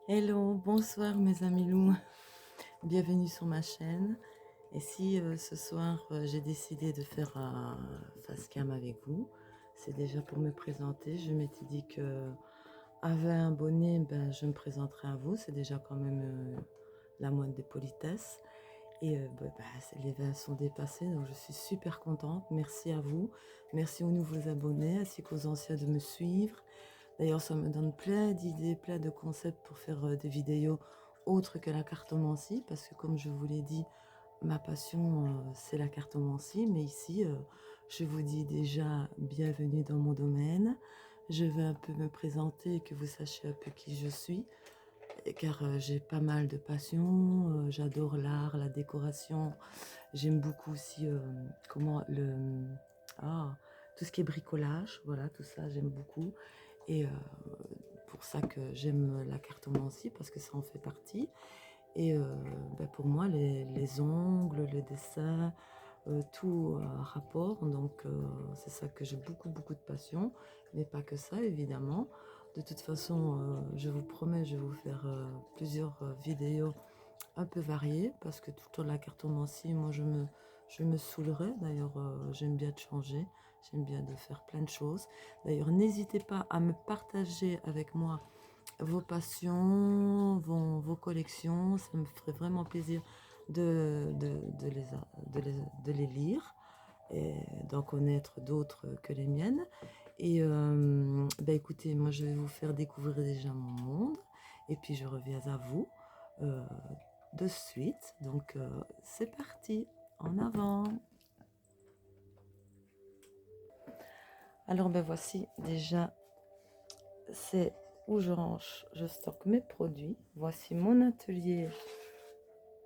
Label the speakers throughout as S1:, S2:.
S1: Hello, bonsoir mes amis loups, bienvenue sur ma chaîne. Et si ce soir j'ai décidé de faire un face cam avec vous, c'est déjà pour me présenter. Je m'étais dit que avec un bonnet, ben, je me présenterai à vous. C'est déjà quand même la moindre des politesses. Et les vins sont dépassés, donc je suis super contente. Merci à vous, merci aux nouveaux abonnés ainsi qu'aux anciens de me suivre. D'ailleurs, ça me donne plein d'idées, plein de concepts pour faire des vidéos autres que la cartomancie, parce que comme je vous l'ai dit, ma passion, c'est la cartomancie, mais ici, je vous dis déjà bienvenue dans mon domaine. Je vais un peu me présenter, que vous sachiez un peu qui je suis, car j'ai pas mal de passion, j'adore l'art, la décoration, j'aime beaucoup aussi comment ah, tout ce qui est bricolage, voilà, tout ça j'aime beaucoup. Et pour ça que j'aime la cartomancie, parce que ça en fait partie. Et pour moi, les ongles, le dessin, tout a rapport. Donc c'est ça que j'ai beaucoup de passion, mais pas que ça, évidemment. De toute façon, je vous promets, je vais vous faire plusieurs vidéos un peu variées, parce que tout le temps la cartomancie, moi je me saoulerai. D'ailleurs, j'aime bien de changer, j'aime bien de faire plein de choses. D'ailleurs, n'hésitez pas à me partager avec moi vos passions, vos collections. Ça me ferait vraiment plaisir de les lire et d'en connaître d'autres que les miennes. Et écoutez, moi je vais vous faire découvrir déjà mon monde et puis je reviens à vous euh, de suite. Donc c'est parti, en avant. Alors voici déjà, c'est où je stocke mes produits. Voici mon atelier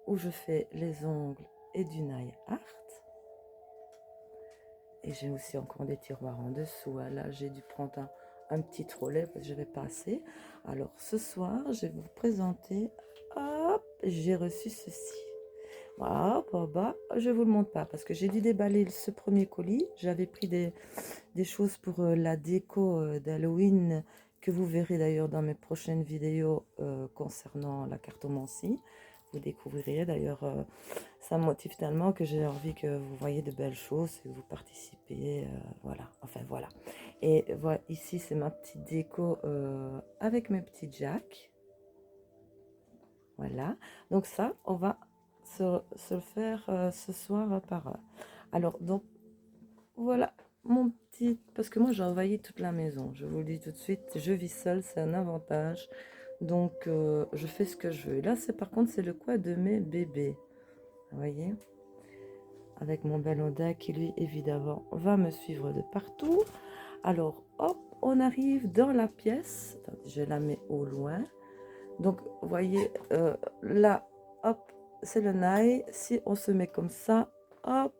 S1: où je fais les ongles et du nail art. Et j'ai aussi encore des tiroirs en dessous. Là, j'ai dû prendre un petit trolley parce que je vais passer. Alors, ce soir, je vais vous présenter. Hop, j'ai reçu ceci. Voilà, je vous le montre pas parce que j'ai dû déballer ce premier colis. J'avais pris des choses pour la déco d'Halloween que vous verrez d'ailleurs dans mes prochaines vidéos concernant la cartomancie. Vous découvrirez d'ailleurs, ça me motive tellement que j'ai envie que vous voyez de belles choses, que vous participez, voilà, enfin voilà. Et voilà, ici c'est ma petite déco avec mes petits jacks, voilà. Donc ça, on va se le faire ce soir par heure. Alors, donc, voilà mon petit... Parce que moi, j'ai envahi toute la maison. Je vous le dis tout de suite, je vis seule, c'est un avantage. Donc, je fais ce que je veux. Là, c'est par contre, c'est le coin de mes bébés. Vous voyez? Avec mon bel Oda qui, lui, évidemment, va me suivre de partout. Alors, hop, on arrive dans la pièce. Attendez, je la mets au loin. Donc, vous voyez, là, hop, c'est le nail. Si on se met comme ça, hop,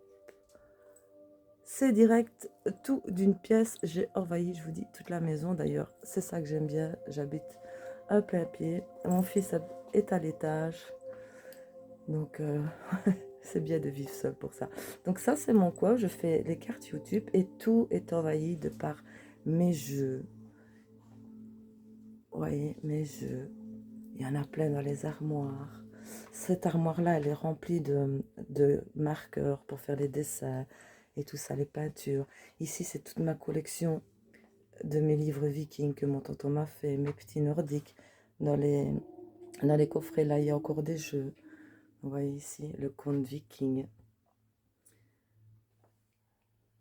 S1: c'est direct, tout d'une pièce. J'ai envahi, je vous dis, toute la maison. D'ailleurs, c'est ça que j'aime bien. J'habite un plein pied. Mon fils est à l'étage. Donc, c'est bien de vivre seul pour ça. Donc ça, c'est mon coin. Je fais les cartes YouTube et tout est envahi de par mes jeux. Vous voyez, mes jeux. Il y en a plein dans les armoires. Cette armoire-là, elle est remplie de marqueurs pour faire les dessins et tout ça, les peintures. Ici, c'est toute ma collection de mes livres vikings que mon tonton m'a fait, mes petits nordiques. Dans les coffrets, là, il y a encore des jeux. Vous voyez ici, le conte viking.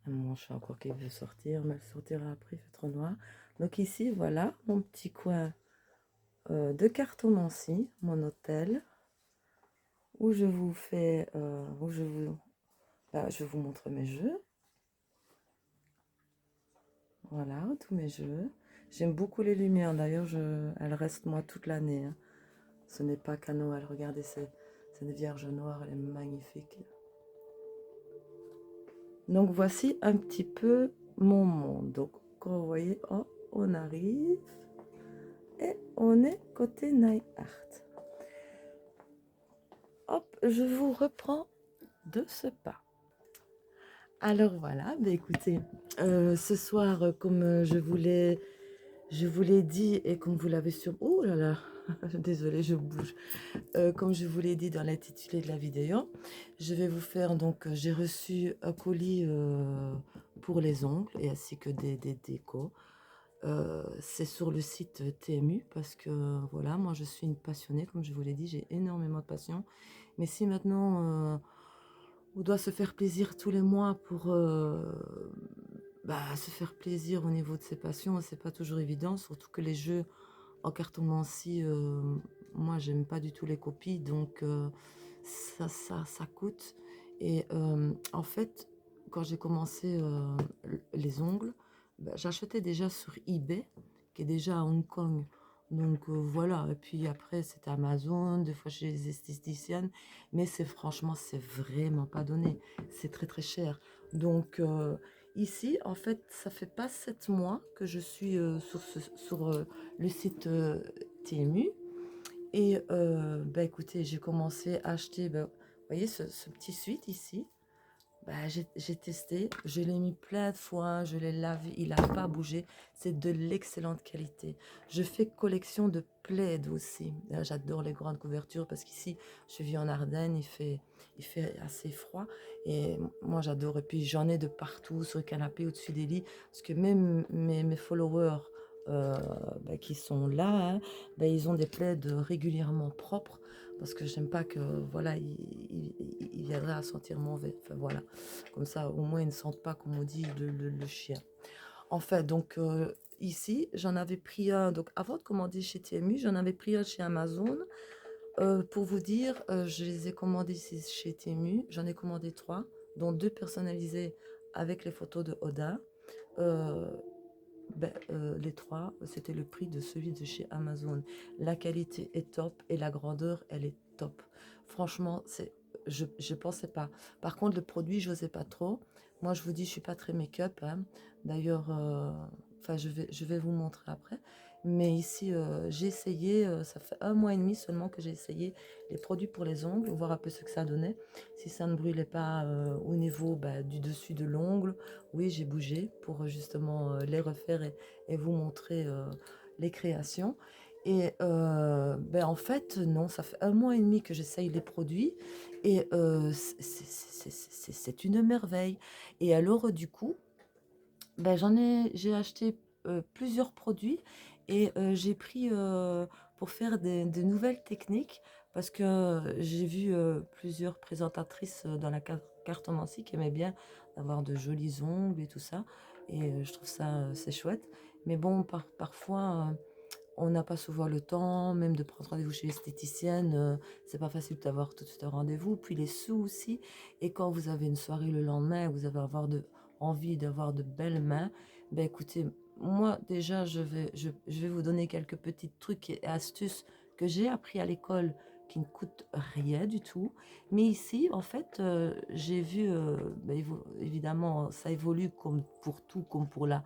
S1: Mon chat encore qui veut sortir, mais elle sortira après, il fait trop noir. Donc ici, voilà, mon petit coin de cartomancie, mon hôtel, où je vous fais, je vous montre mes jeux. Voilà, tous mes jeux. J'aime beaucoup les lumières, d'ailleurs, elles restent moi toute l'année. Hein. Ce n'est pas qu'à Noël, regardez, cette Vierge Noire, elle est magnifique. Donc voici un petit peu mon monde. Donc quand vous voyez, oh, on arrive et on est côté nail art. Hop, je vous reprends de ce pas. Alors voilà, écoutez, ce soir, comme je vous l'ai dit et comme vous l'avez sur... Oh là là, Désolée, je bouge. Comme je vous l'ai dit dans l'intitulé de la vidéo, je vais vous faire donc, j'ai reçu un colis pour les ongles et ainsi que des décos. C'est sur le site TMU parce que voilà, moi je suis une passionnée, comme je vous l'ai dit, j'ai énormément de passion. Mais si maintenant on doit se faire plaisir tous les mois pour se faire plaisir au niveau de ses passions, c'est pas toujours évident, surtout que les jeux en cartomancie, moi j'aime pas du tout les copies, donc ça coûte. Et en fait, quand j'ai commencé les ongles, j'achetais déjà sur eBay, qui est déjà à Hong Kong. Donc voilà, et puis après c'était Amazon, des fois chez les esthéticiennes, mais c'est franchement, c'est vraiment pas donné. C'est très très cher. Donc ici, en fait, ça fait pas 7 mois que je suis sur le site TMU. Et écoutez, j'ai commencé à acheter, vous voyez ce petit suite ici, j'ai testé, je l'ai mis plein de fois, je l'ai lavé, il n'a pas bougé, c'est de l'excellente qualité. Je fais collection de plaids aussi. J'adore les grandes couvertures parce qu'ici, je vis en Ardennes, il fait assez froid et moi j'adore. Et puis j'en ai de partout, sur le canapé, au-dessus des lits, parce que même mes followers qui sont là, hein, ils ont des plaids régulièrement propres parce que j'aime pas que voilà, il viendrait à sentir mauvais. Enfin voilà, comme ça au moins ils ne sentent pas, comme on dit, le chien. En fait, donc ici, j'en avais pris un, donc avant de commander chez TMU, j'en avais pris un chez Amazon. Pour vous dire, je les ai commandés ici chez TMU, j'en ai commandé 3, dont 2 personnalisés avec les photos de Oda. Euh, les 3, c'était le prix de celui de chez Amazon. La qualité est top et la grandeur, elle est top. Franchement, je pensais pas. Par contre, le produit, je n'osais pas trop. Moi, je vous dis, je suis pas très make-up, hein. D'ailleurs, je vais vous montrer après. Mais ici, j'ai essayé, ça fait 1 mois et demi seulement que j'ai essayé les produits pour les ongles, voir un peu ce que ça donnait. Si ça ne brûlait pas au niveau du dessus de l'ongle, oui, j'ai bougé pour justement les refaire et vous montrer les créations. Et en fait, non, ça fait 1 mois et demi que j'essaye les produits et c'est une merveille. Et alors, du coup, j'ai acheté plusieurs produits et j'ai pris pour faire des nouvelles techniques parce que j'ai vu plusieurs présentatrices dans la cartomancie qui aimaient bien avoir de jolis ongles et tout ça. Et je trouve ça, c'est chouette. Mais bon, parfois, on n'a pas souvent le temps, même de prendre rendez-vous chez l'esthéticienne. C'est pas facile d'avoir tout de suite un rendez-vous. Puis les sous aussi. Et quand vous avez une soirée le lendemain, vous avez envie d'avoir de belles mains, écoutez, moi déjà, je vais vous donner quelques petits trucs et astuces que j'ai appris à l'école qui ne coûtent rien du tout. Mais ici, en fait, j'ai vu, évidemment, ça évolue comme pour tout, comme pour la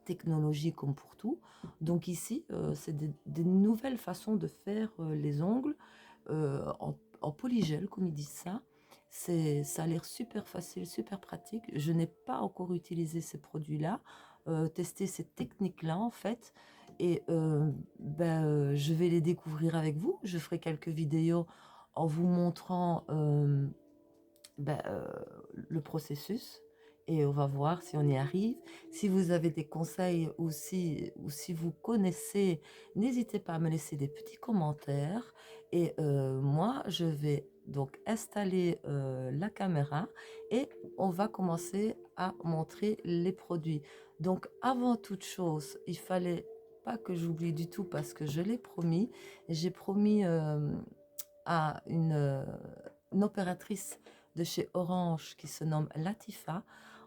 S1: technologie, comme pour tout. Donc ici, c'est des nouvelles façons de faire les ongles en polygel, comme ils disent ça. Ça a l'air super facile, super pratique. Je n'ai pas encore utilisé ces produits-là, testé ces techniques-là en fait. Et je vais les découvrir avec vous. Je ferai quelques vidéos en vous montrant ben, euh, le processus et on va voir si on y arrive. Si vous avez des conseils ou si vous connaissez, n'hésitez pas à me laisser des petits commentaires. Et moi, je vais donc installer la caméra et on va commencer à montrer les produits. Donc, avant toute chose, il fallait pas que j'oublie du tout parce que je l'ai promis. J'ai promis à une opératrice de chez Orange qui se nomme Latifa.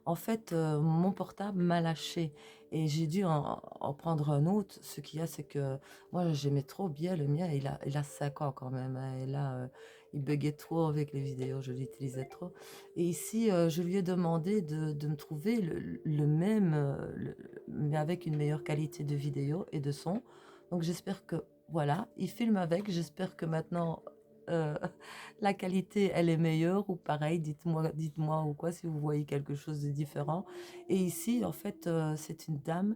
S1: En fait, mon portable m'a lâché et j'ai dû en prendre un autre. Ce qu'il y a, c'est que moi, j'aimais trop bien le mien. Il a 5 ans quand même, hein. Et là, il buguait trop avec les vidéos. Je l'utilisais trop. Et ici, je lui ai demandé de me trouver le même, mais avec une meilleure qualité de vidéo et de son. Donc, j'espère que, voilà, il filme avec. J'espère que maintenant, euh, la qualité, elle est meilleure ou pareil, dites-moi ou quoi si vous voyez quelque chose de différent. Et ici, en fait, c'est une dame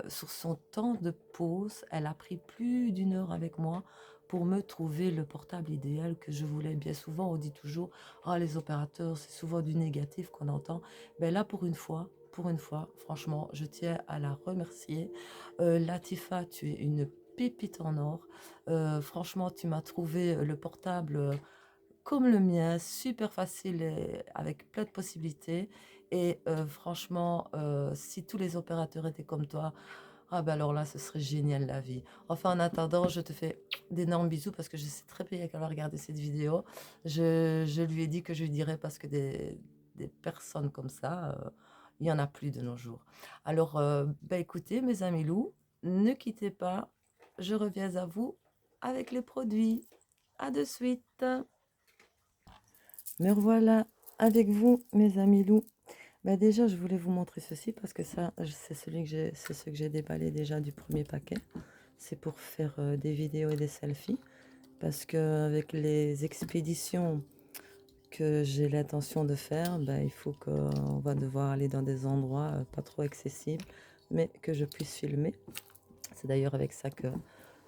S1: sur son temps de pause, elle a pris plus d'une heure avec moi pour me trouver le portable idéal que je voulais. Bien souvent, on dit toujours, ah, les opérateurs, c'est souvent du négatif qu'on entend. Ben là, pour une fois, franchement, je tiens à la remercier. Latifa, tu es une pépite en or. Franchement, tu m'as trouvé le portable comme le mien, super facile et avec plein de possibilités. Et franchement, si tous les opérateurs étaient comme toi, ah ben alors là, ce serait génial la vie. Enfin, en attendant, je te fais d'énormes bisous parce que je sais très bien qu'elle va regarder cette vidéo. Je lui ai dit que je lui dirais parce que des personnes comme ça, il y en a plus de nos jours. Alors, ben écoutez, mes amis loups, ne quittez pas. Je reviens à vous avec les produits. À de suite. Me revoilà avec vous, mes amis loups. Bah déjà, je voulais vous montrer ceci parce que ça, c'est ce que j'ai déballé déjà du premier paquet. C'est pour faire des vidéos et des selfies. Parce qu'avec les expéditions que j'ai l'intention de faire, bah, il faut qu'on va devoir aller dans des endroits pas trop accessibles, mais que je puisse filmer. C'est d'ailleurs avec ça que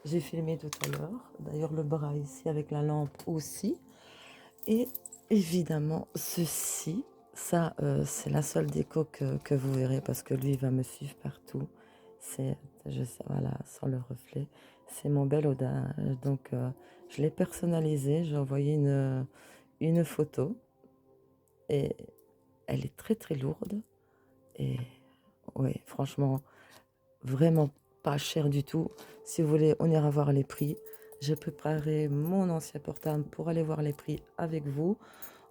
S1: j'ai filmé tout à l'heure. D'ailleurs, le bras ici avec la lampe aussi. Et évidemment, ceci, ça, c'est la seule déco que vous verrez parce que lui, il va me suivre partout. C'est, je sais, voilà, sans le reflet. C'est mon bel Oda. Donc, je l'ai personnalisé. J'ai envoyé une photo et elle est très très lourde. Et oui, franchement, vraiment pas cher du tout. Si vous voulez, on ira voir les prix. J'ai préparé mon ancien portable pour aller voir les prix avec vous.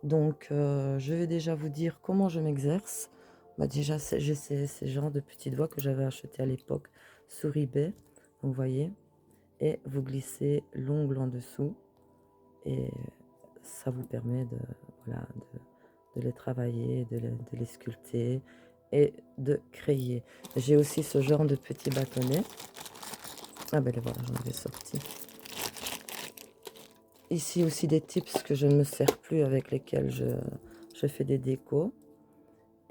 S1: Donc, je vais déjà vous dire comment je m'exerce. Bah, déjà, j'ai ces genres de petites voies que j'avais achetées à l'époque sur eBay. Vous voyez. Et vous glissez l'ongle en dessous. Et ça vous permet de, voilà, de les travailler, de les sculpter et de créer. J'ai aussi ce genre de petits bâtonnets. Ah ben les voilà, j'en avais sorti. Ici aussi des tips que je ne me sers plus avec lesquels je fais des décos.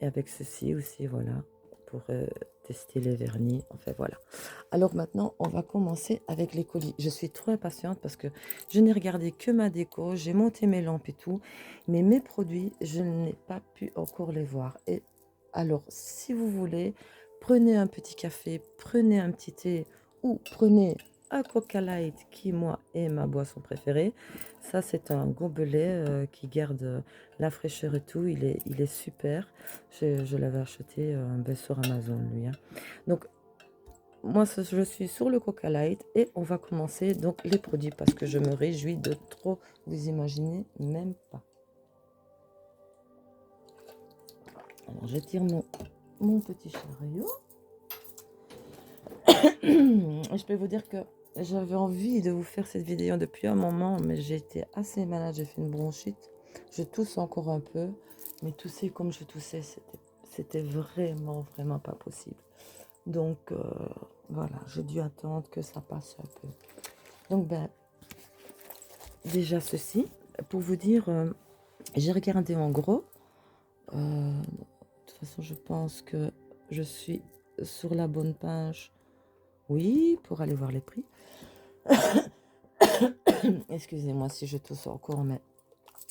S1: Et avec ceci aussi, voilà, pour tester les vernis. Enfin voilà. Alors maintenant, on va commencer avec les colis. Je suis trop impatiente parce que je n'ai regardé que ma déco, j'ai monté mes lampes et tout. Mais mes produits, je n'ai pas pu encore les voir. Et alors, si vous voulez, prenez un petit café, prenez un petit thé ou prenez un Coca Light qui, moi, est ma boisson préférée. Ça, c'est un gobelet qui garde la fraîcheur et tout. Il est super. Je l'avais acheté ben, sur Amazon, lui. Hein. Donc, moi, je suis sur le Coca Light et on va commencer donc les produits parce que je me réjouis de trop, vous imaginez même pas. Alors, je tire mon petit chariot. Je peux vous dire que j'avais envie de vous faire cette vidéo depuis un moment, mais j'ai été assez malade, j'ai fait une bronchite. Je tousse encore un peu, mais tousser comme je toussais, c'était vraiment, vraiment pas possible. Donc, voilà, j'ai dû attendre que ça passe un peu. Donc, ben, déjà ceci, pour vous dire, j'ai regardé en gros. De toute façon, je pense que je suis sur la bonne page. Oui, pour aller voir les prix. Excusez-moi si je tousse encore, mais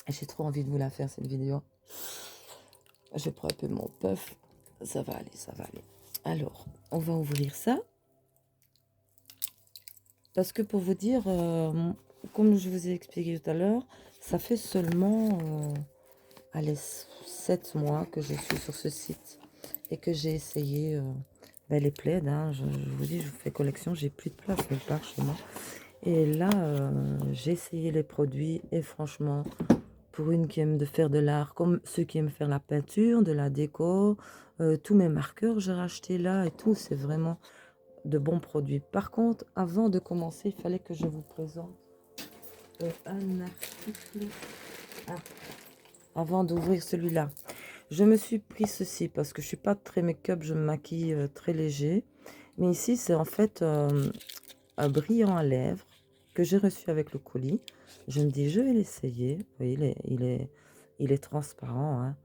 S1: j'ai trop envie de vous la faire, cette vidéo. Je prends un peu mon puff. Ça va aller, ça va aller. Alors, on va ouvrir ça. Parce que pour vous dire, comme je vous ai expliqué tout à l'heure, ça fait seulement allez, 7 mois que je suis sur ce site et que j'ai essayé ben, les plaids. Hein, je vous dis, je fais collection, j'ai plus de place nulle part chez moi. Et là, j'ai essayé les produits et franchement, pour une qui aime de faire de l'art, comme ceux qui aiment faire la peinture, de la déco, tous mes marqueurs, j'ai racheté là et tout, c'est vraiment de bons produits. Par contre, avant de commencer, il fallait que je vous présente un article. Ah, avant d'ouvrir celui-là. Je me suis pris ceci parce que je suis pas très make-up, je me maquille très léger. Mais ici, c'est en fait un brillant à lèvres que j'ai reçu avec le colis. Je me dis, je vais l'essayer. Vous voyez, il est transparent. Hein.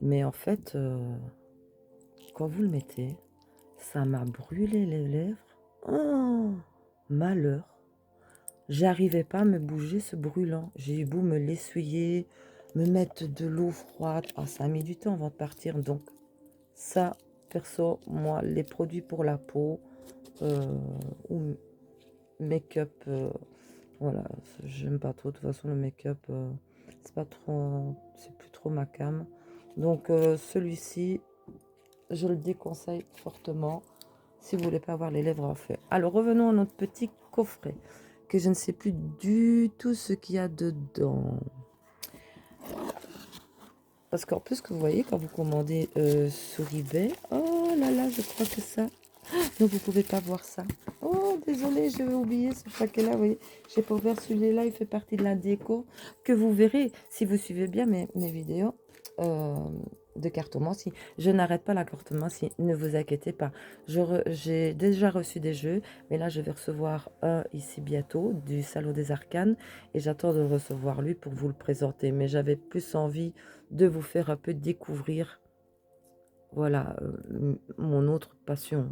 S1: Mais en fait, quand vous le mettez, Ça m'a brûlé les lèvres. Oh, malheur. J'arrivais pas à me bouger ce brûlant. J'ai eu beau me l'essuyer, me mettre de l'eau froide. Ah, ça a mis du temps avant de partir. Donc, ça, perso, moi, les produits pour la peau ou make-up, voilà, j'aime pas trop. De toute façon, le make-up, c'est pas trop, c'est plus trop ma came. Donc, celui-ci, je le déconseille fortement si vous voulez pas avoir les lèvres en feu. Alors, revenons à notre petit coffret, que je ne sais plus du tout ce qu'il y a dedans. Parce qu'en plus, que vous voyez, quand vous commandez sur eBay, oh là là, je crois que ça... Donc, vous pouvez pas voir ça. Oh, désolé, j'avais oublié ce paquet-là, vous voyez. J'ai pas ouvert celui-là, il fait partie de la déco que vous verrez si vous suivez bien mes vidéos de cartomancie. Je n'arrête pas la cartomancie, ne vous inquiétez pas. J'ai déjà reçu des jeux, mais là, je vais recevoir un ici bientôt, du Salon des Arcanes, et j'attends de recevoir lui pour vous le présenter. Mais j'avais plus envie de vous faire un peu découvrir, voilà, mon autre passion.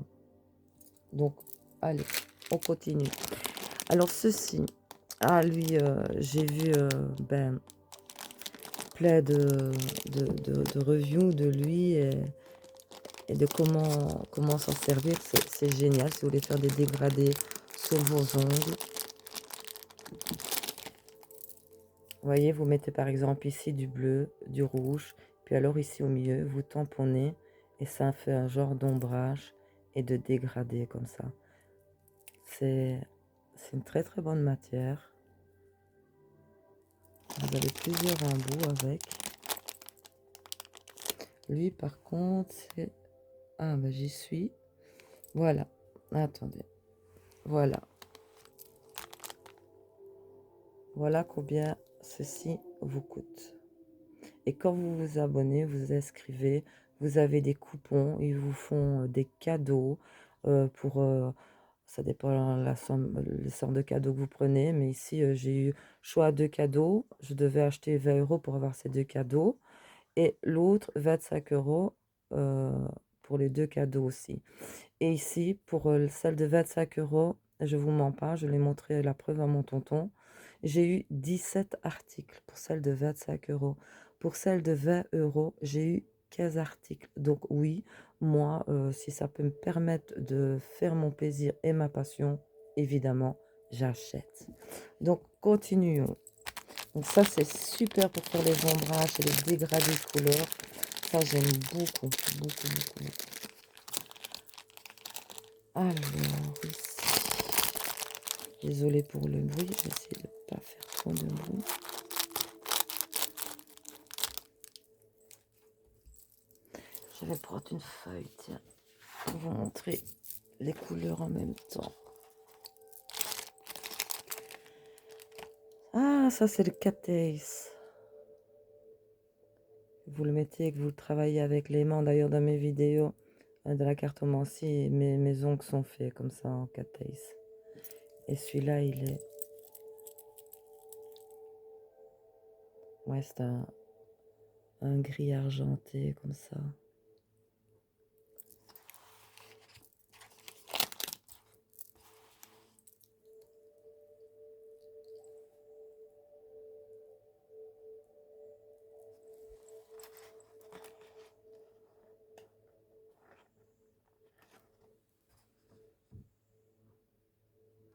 S1: Donc, allez, on continue. Alors, ceci, lui, j'ai vu plein de reviews de lui et de comment s'en servir. C'est génial si vous voulez faire des dégradés sur vos ongles. Vous voyez, vous mettez par exemple ici du bleu, du rouge, puis alors ici au milieu, vous tamponnez et ça fait un genre d'ombrage et de dégradé comme ça. C'est une très très bonne matière. Vous avez plusieurs embouts avec. Lui par contre, c'est... Ah ben j'y suis. Voilà. Attendez. Voilà. Voilà combien ceci vous coûte. Et quand vous vous abonnez, vous inscrivez, vous avez des coupons, ils vous font des cadeaux pour... ça dépend la somme, le sort de cadeaux que vous prenez. Mais ici, j'ai eu choix de cadeaux. Je devais acheter 20 € pour avoir ces deux cadeaux. Et l'autre, 25 € pour les deux cadeaux aussi. Et ici, pour celle de 25 €, je vous mens pas, je l'ai montré la preuve à mon tonton. J'ai eu 17 articles pour celle de 25 €. Pour celle de 20 €, j'ai eu 15 articles. Donc oui, moi, si ça peut me permettre de faire mon plaisir et ma passion, évidemment, j'achète. Donc continuons. Donc ça, c'est super pour faire les ombrages et les dégradés de couleurs. Ça, j'aime beaucoup, beaucoup, beaucoup, beaucoup. Alors, ici. Désolée pour le bruit, je vais essayer de ne pas faire trop de bruit. Je vais prendre une feuille, tiens, pour vous montrer les couleurs en même temps. Ah, ça c'est le Cat Ace. Vous le mettez et que vous travaillez avec l'aimant. D'ailleurs, dans mes vidéos de la cartomancie, mes ongles sont faits comme ça en Cat Ace. Et celui-là, il est... Ouais, c'est un gris argenté comme ça.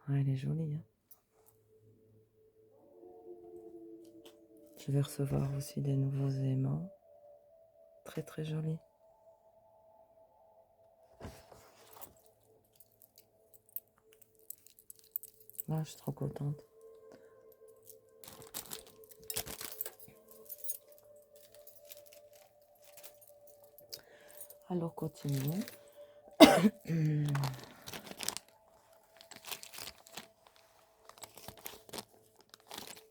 S1: Ouais, elle est jolie, hein. Je vais recevoir aussi des nouveaux aimants. Très très jolis. Ah, je suis trop contente. Alors, continuons.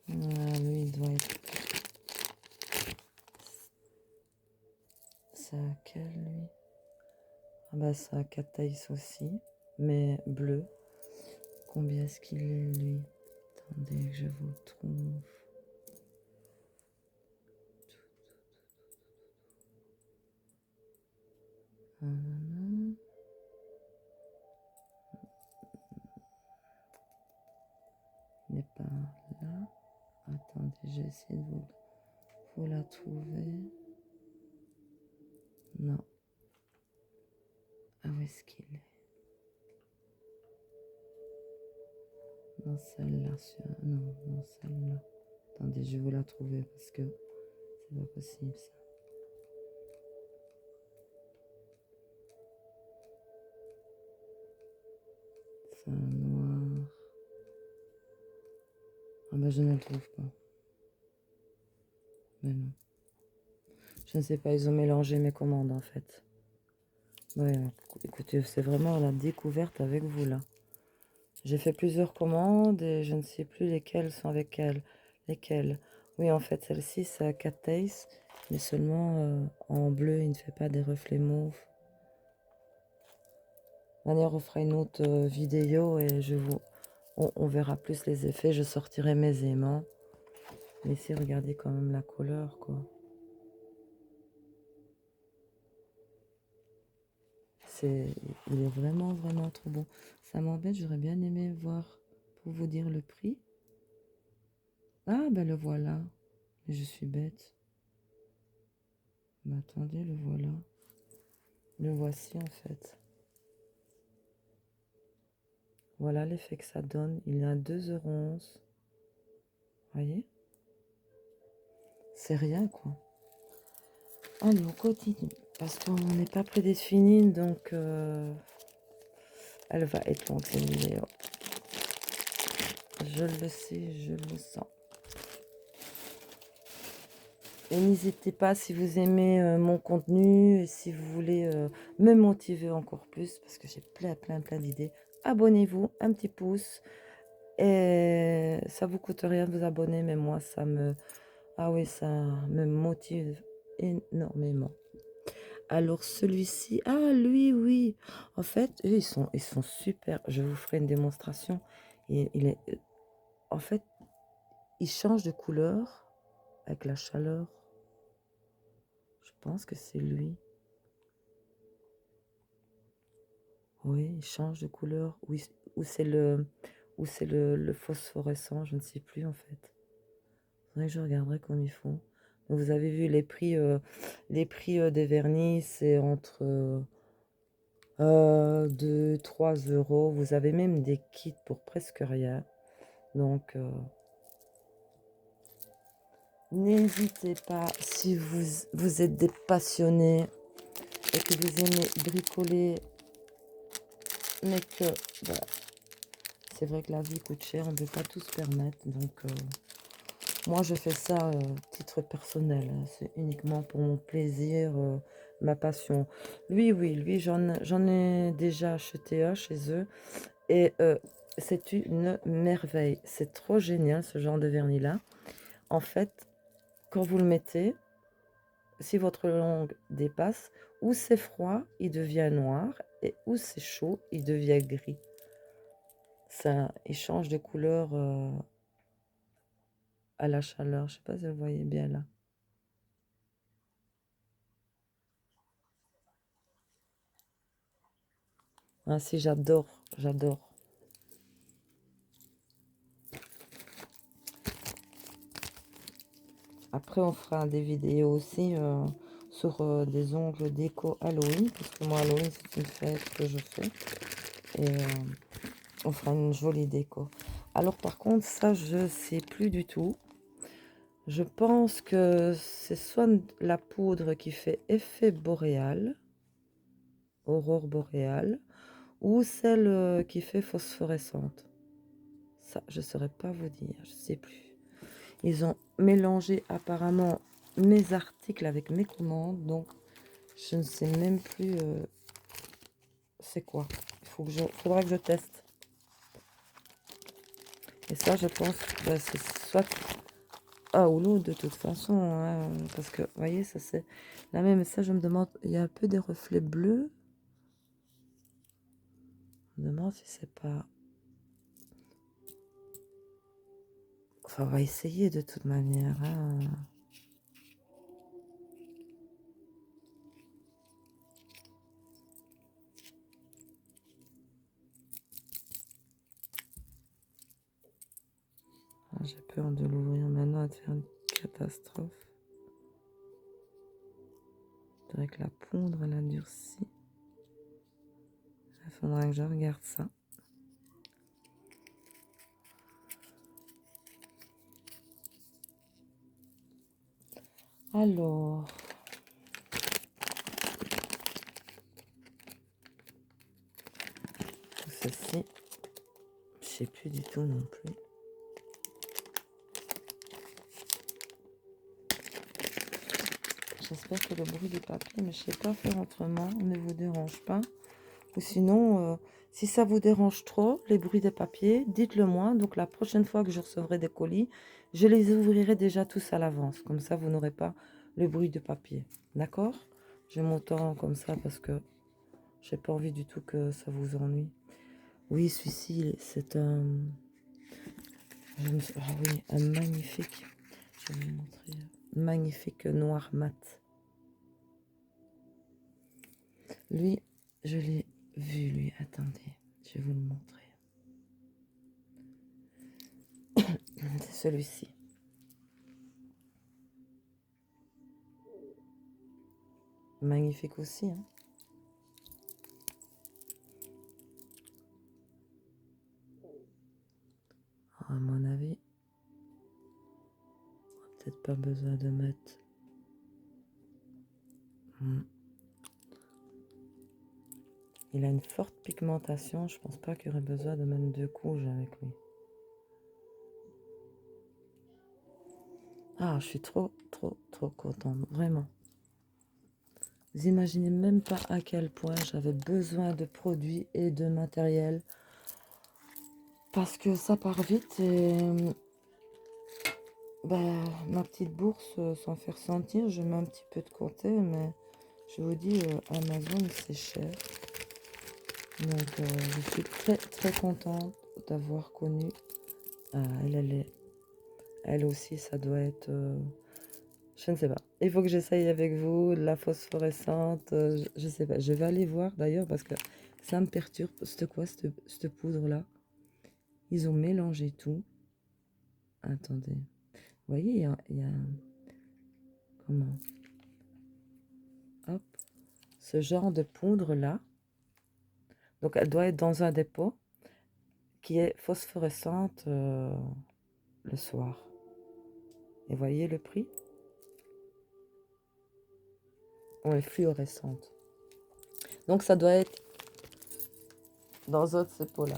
S1: Lui, il doit être... C'est à quel, lui? Ah bah, c'est un Cat Ace aussi, mais bleu. Combien est-ce qu'il est, lui? Attendez que je vous le trouve. n'est pas là. Attendez, je vais essayer de vous la trouver. Non. Ah, où est-ce qu'il est? Dans celle-là. Non, dans celle-là. Attendez, je vais vous la trouver parce que c'est pas possible ça. C'est un noir. Ah bah je ne le trouve pas. Mais non. Je ne sais pas, ils ont mélangé mes commandes en fait. Ouais, écoutez, c'est vraiment la découverte avec vous là. J'ai fait plusieurs commandes et je ne sais plus lesquelles sont avec elles. Lesquelles? Oui, en fait, celle-ci, c'est à Cat Taste, mais seulement en bleu, il ne fait pas des reflets mauves. D'ailleurs, on fera une autre vidéo et on verra plus les effets. Je sortirai mes aimants. Mais ici, regardez quand même la couleur, quoi. Il est vraiment, vraiment trop bon. Ça m'embête, j'aurais bien aimé voir pour vous dire le prix. Ah, ben le voilà. Mais je suis bête. Mais attendez, le voilà. Le voici en fait. Voilà l'effet que ça donne. Il est à 2,11 €. Voyez? C'est rien quoi. Allez, on continue. Parce qu'on n'est pas prédéfini, donc elle va être longue cette vidéo. Je le sais, je le sens. Et n'hésitez pas si vous aimez mon contenu et si vous voulez me motiver encore plus, parce que j'ai plein d'idées. Abonnez-vous, un petit pouce. Et ça vous coûte rien de vous abonner, mais moi, ah oui, ça me motive énormément. Alors celui-ci, ah lui, oui. En fait, eux, ils sont super. Je vous ferai une démonstration. En fait, il change de couleur avec la chaleur. Je pense que c'est lui. Oui, il change de couleur. Oui, ou c'est le phosphorescent, je ne sais plus en fait. Faudrait que je regarderai comme il faut. Donc, vous avez vu les prix des vernis, c'est entre 2, 3 euros. Vous avez même des kits pour presque rien. Donc, n'hésitez pas si vous êtes des passionnés et que vous aimez bricoler, mais que voilà, c'est vrai que la vie coûte cher, on ne peut pas tout se permettre. Donc, moi, je fais ça titre personnel. Hein, c'est uniquement pour mon plaisir, ma passion. Lui, oui, lui, j'en ai déjà acheté un chez eux. Et c'est une merveille. C'est trop génial, ce genre de vernis-là. En fait, quand vous le mettez, si votre langue dépasse, ou c'est froid, il devient noir, et ou c'est chaud, il devient gris. Ça, il change de couleur à la chaleur. Je ne sais pas si vous voyez bien là. Ah si, j'adore, j'adore. Après, on fera des vidéos aussi sur des ongles déco Halloween, parce que moi, Halloween, c'est une fête que je fais. Et on fera une jolie déco. Alors, par contre, ça, je sais plus du tout. Je pense que c'est soit la poudre qui fait effet boréal, aurore boréale, ou celle qui fait phosphorescente. Ça, je ne saurais pas vous dire, je sais plus. Ils ont mélangé apparemment mes articles avec mes commandes, donc je ne sais même plus c'est quoi. Faudra que je teste. Et ça, je pense que c'est soit un ou l'autre de toute façon, hein, parce que, vous voyez, ça c'est la même. Ça, je me demande, il y a un peu des reflets bleus. Je me demande si c'est pas... Enfin, on va essayer de toute manière. Hein. J'ai peur de l'ouvrir maintenant et de faire une catastrophe. Je dirais que la poudre, elle a durci. Il faudra que je regarde ça. Alors, tout ceci, je sais plus du tout non plus. J'espère que le bruit du papier, mais je sais pas faire autrement, ne vous dérange pas. Ou sinon, si ça vous dérange trop, les bruits des papiers, dites-le moi. Donc la prochaine fois que je recevrai des colis, je les ouvrirai déjà tous à l'avance. Comme ça, vous n'aurez pas le bruit de papier. D'accord? Je m'entends comme ça parce que j'ai pas envie du tout que ça vous ennuie. Oui, celui-ci, c'est un... Ah oui, un magnifique... Je vais vous montrer. Magnifique noir mat. Lui, je l'ai vu, lui. Attendez, je vais vous le montrer. C'est celui-ci. Magnifique aussi, hein. À mon avis, peut-être pas besoin de mettre... Il a une forte pigmentation, je pense pas qu'il y aurait besoin de mettre 2 couches avec lui. Ah, je suis trop contente, vraiment. Vous imaginez même pas à quel point j'avais besoin de produits et de matériel. Parce que ça part vite et... Ben, ma petite bourse, sans faire sentir, je mets un petit peu de côté, mais je vous dis, Amazon, c'est cher. Donc, je suis très contente d'avoir connu. Elle aussi, ça doit être... je ne sais pas. Il faut que j'essaye avec vous, de la phosphorescente. Je sais pas. Je vais aller voir d'ailleurs parce que ça me perturbe. C'était quoi, cette poudre-là? Ils ont mélangé tout. Attendez. Vous voyez, il y a comment? Hop. Ce genre de poudre-là. Donc, elle doit être dans un dépôt qui est phosphorescente le soir. Et voyez le prix? Ouais, fluorescente. Donc, ça doit être dans ce pot-là.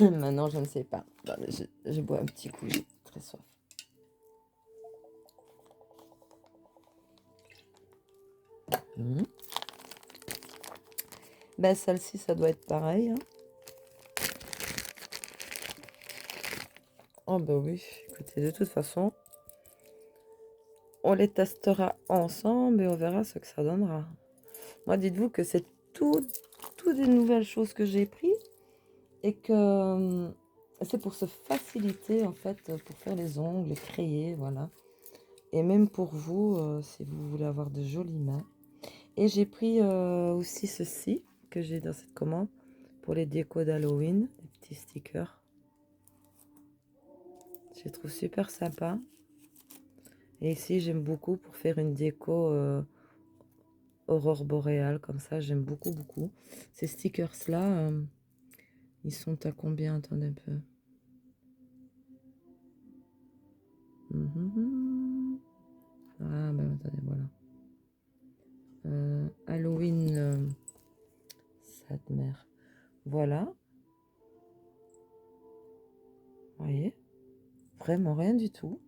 S1: Maintenant, je ne sais pas. Attendez, je bois un petit coup, j'ai très soif. Ben, celle-ci, ça doit être pareil. Hein. Oh, ben oui. Écoutez, de toute façon, on les testera ensemble et on verra ce que ça donnera. Moi, dites-vous que c'est tout des nouvelles choses que j'ai prises et que c'est pour se faciliter, en fait, pour faire les ongles, créer, voilà. Et même pour vous, si vous voulez avoir de jolies mains. Et j'ai pris aussi ceci que j'ai dans cette commande pour les décos d'Halloween, les petits stickers. Je les trouve super sympa. Et ici, j'aime beaucoup pour faire une déco aurore boréale, comme ça, j'aime beaucoup. Ces stickers-là, ils sont à combien? Attendez un peu. Ah, ben attendez, voilà. Halloween, cette mère. Voilà. Vous voyez? Vraiment rien du tout.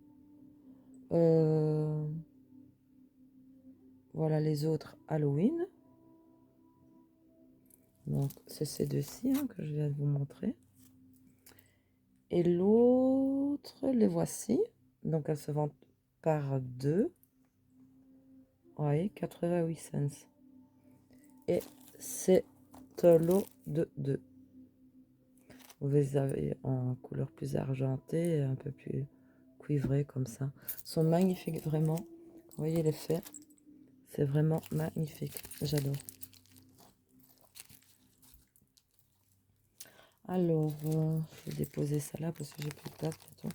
S1: Voilà les autres Halloween. Donc, c'est ces deux-ci hein, que je viens de vous montrer. Et l'autre, les voici. Donc, elles se vendent par deux. Oui, 88 cents. Et c'est un lot de deux. Vous les avez en couleur plus argentée, un peu plus cuivrée comme ça. Ils sont magnifiques, vraiment. Vous voyez l'effet? C'est vraiment magnifique. J'adore. Alors, je vais déposer ça là parce que j'ai plus de place bientôt.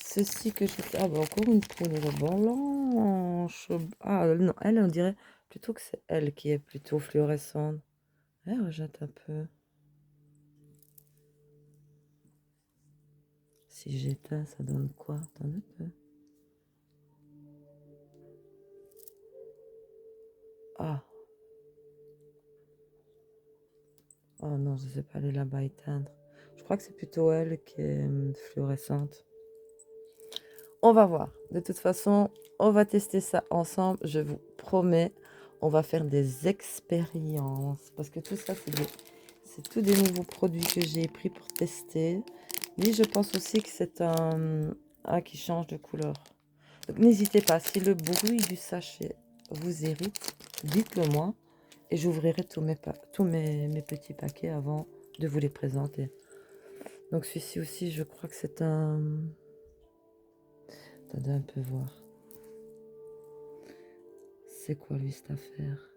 S1: Ceci que je fais. Ah, bah encore une poudre blanche. Ah, non, elle, on dirait plutôt que c'est elle qui est plutôt fluorescente. Elle rejette un peu. Si j'éteins, ça donne quoi? Attends un peu. Ah. Oh non, je ne sais pas aller là-bas éteindre. Je crois que c'est plutôt elle qui est fluorescente. On va voir. De toute façon, on va tester ça ensemble. Je vous promets, on va faire des expériences. Parce que tout ça, c'est tous des nouveaux produits que j'ai pris pour tester. Mais je pense aussi que c'est un qui change de couleur. Donc n'hésitez pas, si le bruit du sachet vous irrite, dites-le moi. Et j'ouvrirai tous mes petits paquets avant de vous les présenter. Donc celui-ci aussi, je crois que c'est un... Attendez un peu voir. C'est quoi lui cette affaire?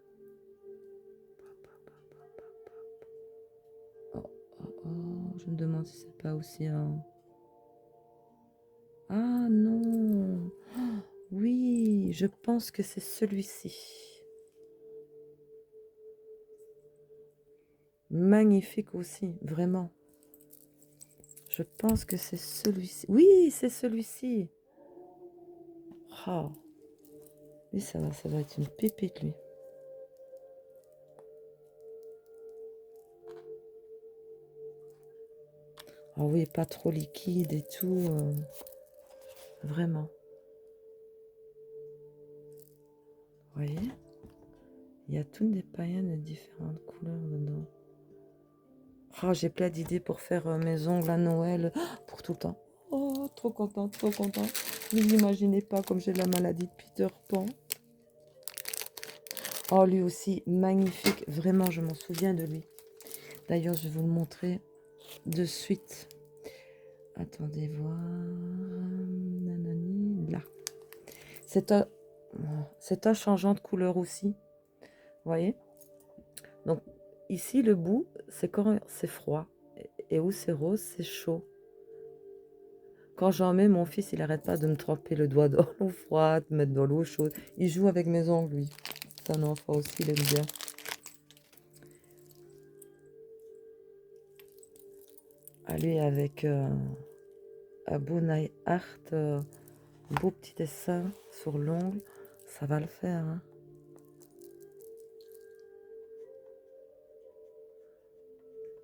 S1: Oh, oh, oh, je me demande si c'est pas aussi un... Ah non! Oui, je pense que c'est celui-ci. Magnifique aussi, vraiment. Je pense que c'est celui-ci. Oui, c'est celui-ci. Oh. Lui, ça va être une pépite, lui. Ah oui, pas trop liquide et tout. Vraiment. Vous voyez? Il y a toutes des paillettes de différentes couleurs dedans. Oh, j'ai plein d'idées pour faire mes ongles à Noël. Pour tout le temps. Oh, trop contente, trop contente. Vous n'imaginez pas comme j'ai la maladie de Peter Pan. Oh, lui aussi, magnifique. Vraiment, je m'en souviens de lui. D'ailleurs, je vais vous le montrer de suite. Attendez voir. Nanani, là. C'est un changeant de couleur aussi. Vous voyez? Donc, ici, le bout, c'est quand c'est froid. Et où c'est rose, c'est chaud. Quand j'en mets, mon fils, il n'arrête pas de me tremper le doigt dans l'eau froide, de mettre dans l'eau chaude. Il joue avec mes ongles, lui. C'est un enfant aussi, il aime bien. Ah, lui, avec un beau nail art, beau petit dessin sur l'ongle, ça va le faire. Hein.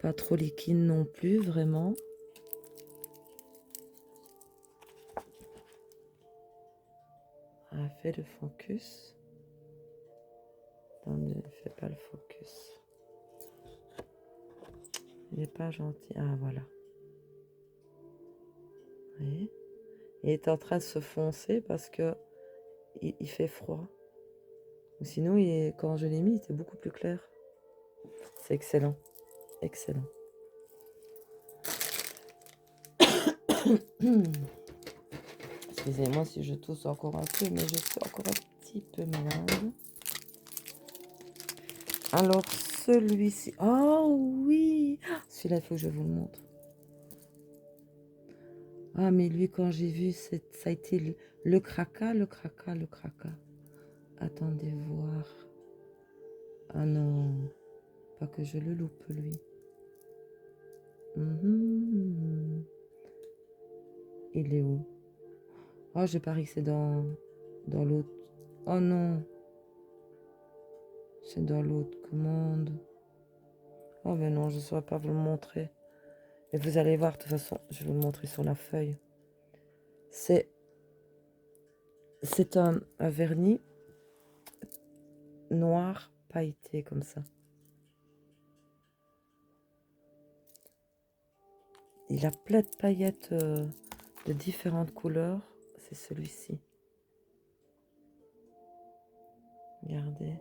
S1: Pas trop liquide non plus, vraiment. Ah, fais le focus. Attendez, fais pas le focus. Il n'est pas gentil. Ah, voilà. Vous voyez? Il est en train de se foncer parce que il fait froid. Ou sinon, quand je l'ai mis, il était beaucoup plus clair. C'est excellent. Excellent. Excusez-moi si je tousse encore un peu, mais je suis encore un petit peu malade. Alors, celui-ci... Oh oui! Celui-là, il faut que je vous le montre. Ah, mais lui, quand j'ai vu, ça a été le craca, le craca, le craca. Attendez voir. Ah non, pas que je le loupe, lui. Il est où? Oh, je parie que c'est dans l'autre. Oh non, c'est dans l'autre commande. Oh, mais non, je ne saurais pas vous le montrer. Mais vous allez voir, de toute façon, je vais vous le montrer sur la feuille. C'est un vernis noir pailleté comme ça. Il a plein de paillettes de différentes couleurs. C'est celui-ci. Regardez.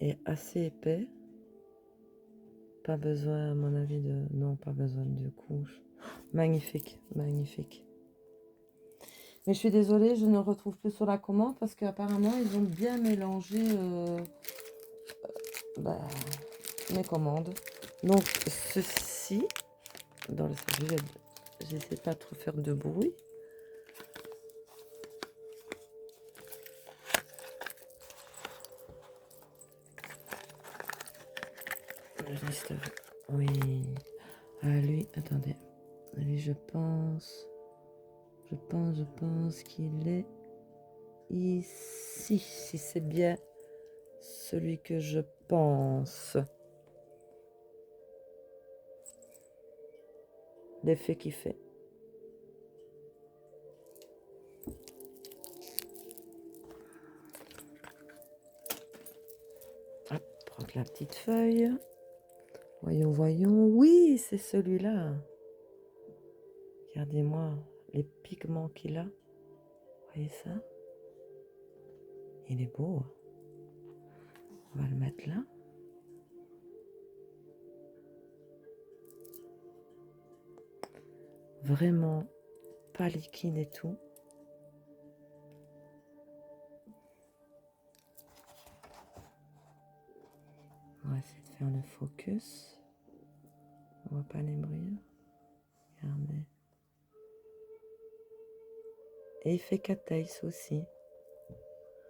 S1: Et assez épais. Pas besoin, à mon avis, de... Non, pas besoin de couche. Magnifique, magnifique. Mais je suis désolée, je ne retrouve plus sur la commande parce qu'apparemment, ils ont bien mélangé bah, mes commandes. Donc, ceci, dans le serviette, j'essaie pas de trop faire de bruit. Oui. Ah, lui, attendez. Lui, je pense qu'il est ici. Si c'est bien celui que je pense. L'effet qu'il fait. Hop, prendre la petite feuille. Voyons, voyons. Oui, c'est celui-là. Regardez-moi les pigments qu'il a. Vous voyez ça? Il est beau. On va le mettre là. Vraiment pas liquide et tout. On va essayer de faire le focus. On voit pas les brillants. Regardez. Et il fait 4 tailles aussi. De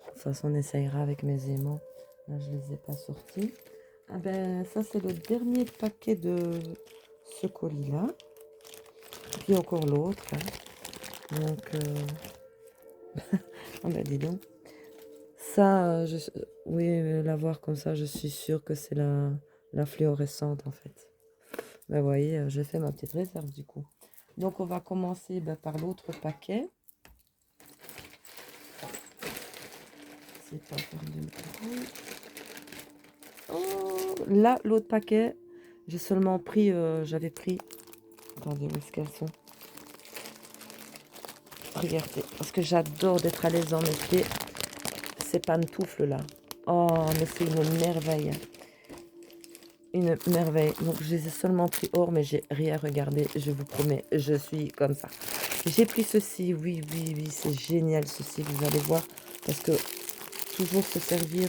S1: toute façon, on essayera avec mes aimants. Là, je les ai pas sortis. Ah ben, ça, c'est le dernier paquet de ce colis-là. Puis encore l'autre. Hein. Donc, oh ben, dis donc. Ça, oui, la voir comme ça, je suis sûre que c'est la fluorescente, en fait. Ben, vous voyez, j'ai fait ma petite réserve, du coup. Donc, on va commencer par l'autre paquet. C'est pas faire du bruit. Oh, là, l'autre paquet, j'ai seulement pris, j'avais pris, attendez, où est-ce qu'elles sont? Regardez, parce que j'adore d'être à l'aise dans mes pieds, ces pantoufles là. Oh, mais c'est une merveille. Une merveille. Donc, je les ai seulement pris hors, mais j'ai rien regardé, je vous promets, je suis comme ça. J'ai pris ceci, oui, oui, oui, c'est génial ceci, vous allez voir, parce que toujours se servir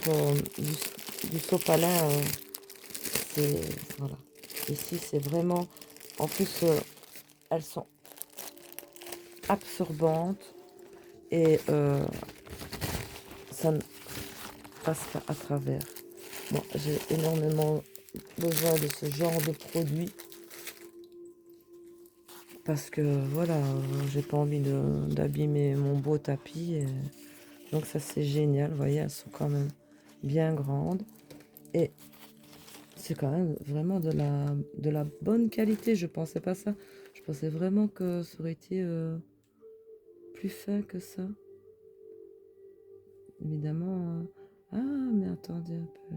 S1: du sopalin, c'est, voilà. Ici, c'est vraiment, en plus, elles sont absorbantes et ça ne passe pas à travers. Bon, j'ai énormément besoin de ce genre de produit parce que voilà, j'ai pas envie d'abîmer mon beau tapis. Donc ça c'est génial, vous voyez, elles sont quand même bien grandes et c'est quand même vraiment de la bonne qualité. Je pensais pas ça, je pensais vraiment que ça aurait été plus fin que ça. Évidemment. Ah, mais attendez un peu.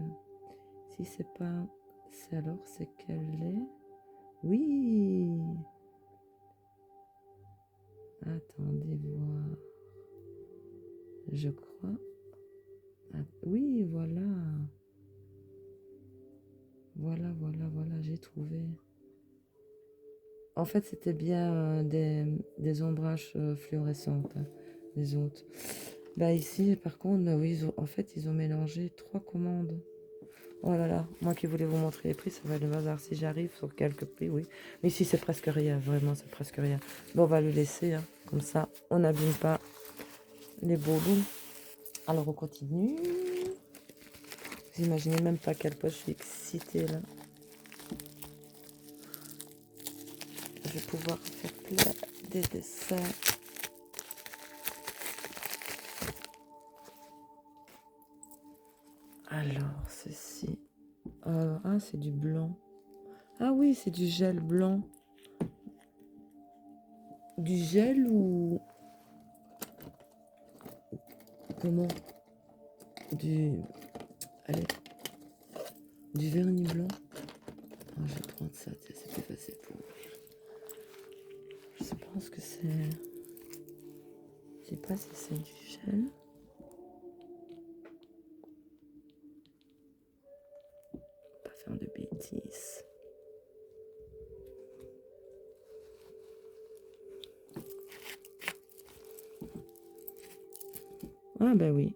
S1: Si c'est pas... C'est alors, c'est quelle est? Oui. Attendez voir. Je crois. Ah, oui, voilà. Voilà, j'ai trouvé. En fait, c'était bien des ombrages fluorescentes, hein, les autres. Bah ici, par contre, oui, en fait, ils ont mélangé 3 commandes. Oh là là, moi qui voulais vous montrer les prix, ça va être le bazar. Si j'arrive sur quelques prix, oui. Mais ici, c'est presque rien, vraiment, c'est presque rien. Bon, on va le laisser, hein, comme ça, on n'abîme pas les beaux loups. Alors, on continue. Vous imaginez même pas à quel point je suis excitée, là. Je vais pouvoir faire plein des dessins. Alors, ceci. Ah, c'est du blanc. Ah oui, c'est du gel blanc. Du gel ou... Comment? Allez. Du vernis blanc. Oh, je vais prendre ça, c'est plus facile pour moi. Je pense que c'est... Je sais pas si c'est du gel. Pas faire de bêtises. Ah ben oui.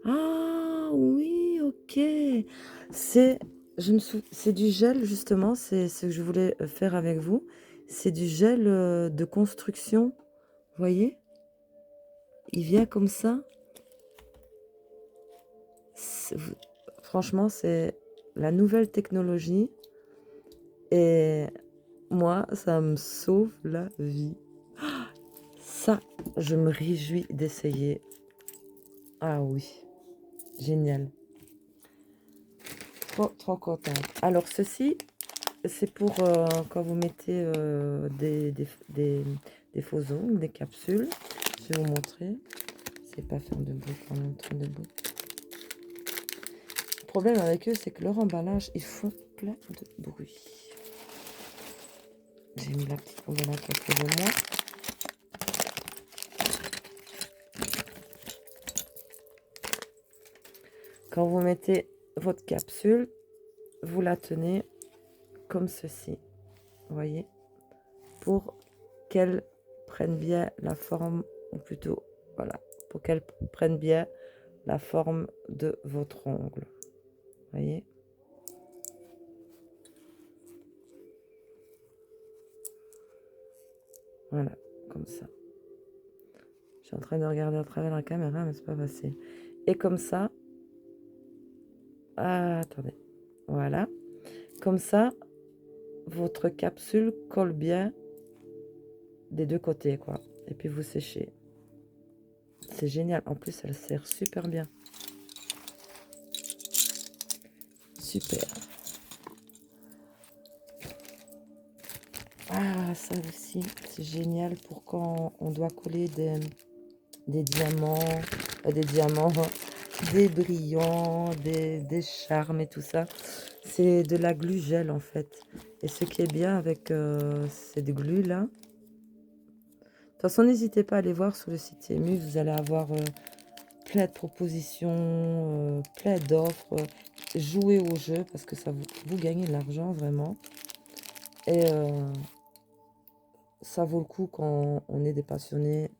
S1: Ah oui, ok. C'est, c'est du gel justement, c'est ce que je voulais faire avec vous. C'est du gel de construction, vous voyez? Il vient comme ça. Franchement, c'est la nouvelle technologie et moi, ça me sauve la vie. Ça, je me réjouis d'essayer. Ah oui, génial. Trop, trop contente. Alors, ceci, c'est pour quand vous mettez des faux ongles, des capsules. Je vais vous montrer. C'est pas faire de bruit quand on est en train de bruit. Le problème avec eux, c'est que leur emballage, ils font plein de bruit. J'ai mis la petite pomme à côté de moi. Quand vous mettez votre capsule, vous la tenez comme ceci. Vous voyez? Pour qu'elle prenne bien la forme, ou plutôt, voilà, pour qu'elle prenne bien la forme de votre ongle. Vous voyez? Voilà, comme ça. Je suis en train de regarder à travers la caméra, mais c'est pas facile. Et comme ça, attendez, voilà. Comme ça, votre capsule colle bien des deux côtés, quoi. Et puis vous séchez. C'est génial. En plus, elle sert super bien. Super. Ah, ça aussi, c'est génial pour quand on doit coller des diamants, des brillants, des charmes et tout ça. C'est de la glue gel en fait. Et ce qui est bien avec cette glue là, de toute façon, n'hésitez pas à aller voir sur le site Temu, vous allez avoir plein de propositions, plein d'offres. Jouez au jeu parce que ça vous gagnez de l'argent vraiment. Et ça vaut le coup quand on est des passionnés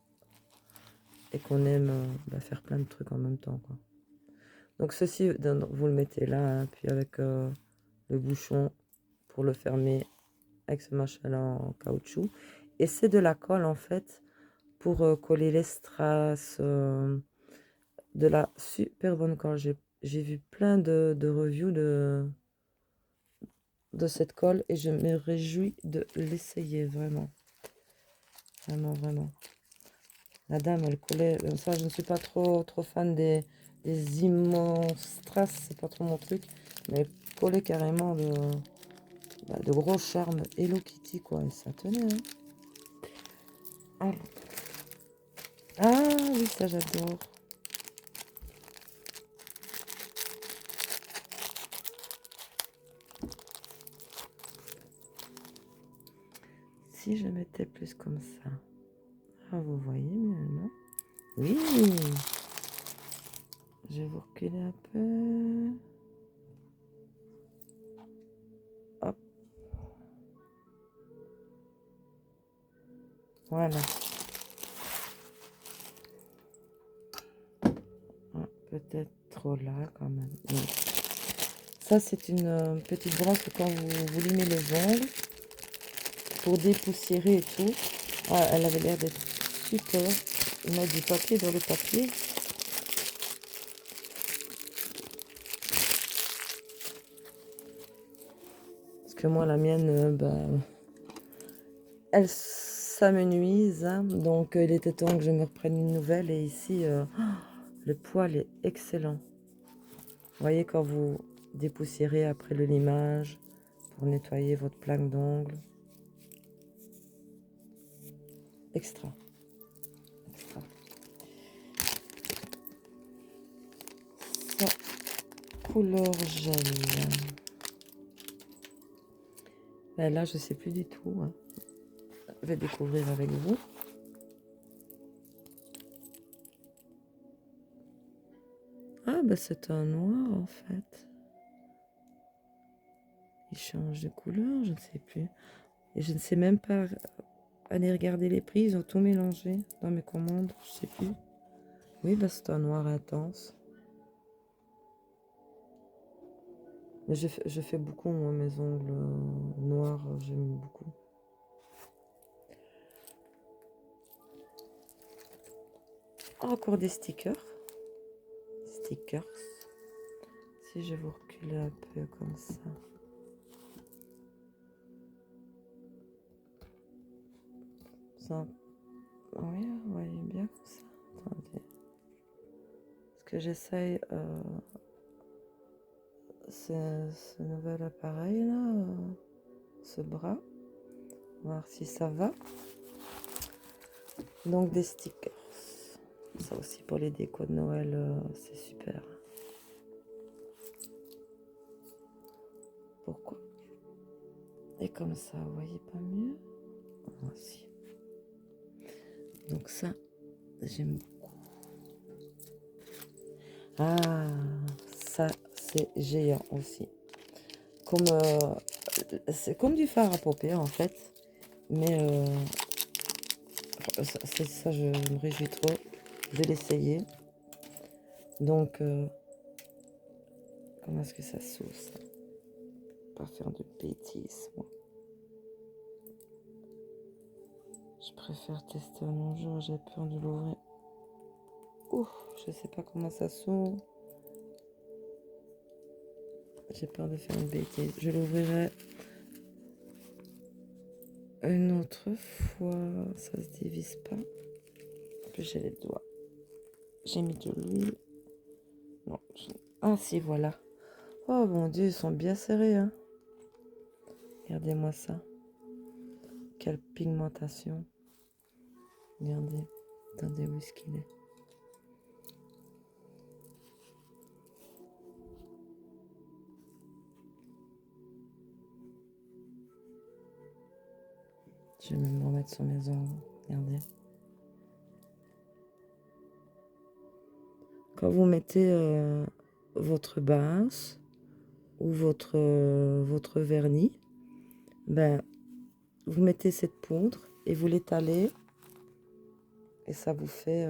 S1: et qu'on aime faire plein de trucs en même temps, quoi. Donc ceci, vous le mettez là, hein, puis avec le bouchon pour le fermer avec ce machin-là en caoutchouc. Et c'est de la colle en fait pour coller les strass, de la super bonne colle. J'ai vu plein de reviews de cette colle et je me réjouis de l'essayer vraiment. Vraiment, vraiment. La dame, elle collait. Ça, je ne suis pas trop fan des immenses strass, c'est pas trop mon truc. Mais elle collait carrément de gros charmes Hello Kitty, quoi. Et ça tenait, hein. Ah, ah oui, ça j'adore. Si je mettais plus comme ça. Ah, vous voyez mieux, non? Oui. Je vais vous reculer un peu. Hop. Voilà. Ah, peut-être trop là quand même. Oui. Ça, c'est une petite brosse quand vous limez les ongles pour dépoussiérer et tout. Ah, elle avait l'air d'être super. Il met du papier dans le papier. Parce que moi, la mienne, elle s'amenuise, hein. Donc, il était temps que je me reprenne une nouvelle. Et ici, le poil est excellent. Vous voyez, quand vous dépoussiérez après le limage pour nettoyer votre plaque d'ongles. Extra. Extra. Ça, couleur gel. Ben là, je sais plus du tout, hein. Je vais découvrir avec vous. bah c'est un noir en fait. Il change de couleur, je ne sais plus. Et je ne sais même pas aller regarder les prix, ils ont tout mélangé dans mes commandes, je sais plus. Oui, bah c'est un noir intense. Mais je fais beaucoup, moi, mes ongles noirs, j'aime beaucoup. Encore des stickers. Stickers. Si je vous recule un peu comme ça. Ça, oui, vous voyez bien comme ça. Attendez. Parce que j'essaye ce nouvel appareil là, ce bras. Voir si ça va. Donc des stickers. Ça aussi pour les décos de Noël, c'est super. Pourquoi? Et comme ça, vous voyez pas mieux? Voici. Donc ça, j'aime beaucoup. Ah, ça, c'est géant aussi. Comme, c'est comme du fard à paupières en fait. Mais ça, je me réjouis trop de l'essayer. Donc, comment est-ce que ça s'ouvre ça? Pas faire de bêtises, moi. Je préfère tester un long jour, j'ai peur de l'ouvrir. Ouf, je sais pas comment ça s'ouvre. J'ai peur de faire une bêtise. Je l'ouvrirai une autre fois. Ça se divise pas. En plus, j'ai les doigts. J'ai mis de l'huile. Non. Ah si, voilà. Oh mon Dieu, ils sont bien serrés, hein. Regardez-moi ça. Quelle pigmentation. Regardez. Attendez, où est-ce qu'il est? Je vais même me remettre sur mes ongles. Regardez. Quand vous mettez votre base ou votre vernis, ben, vous mettez cette poudre et vous l'étalez et ça vous fait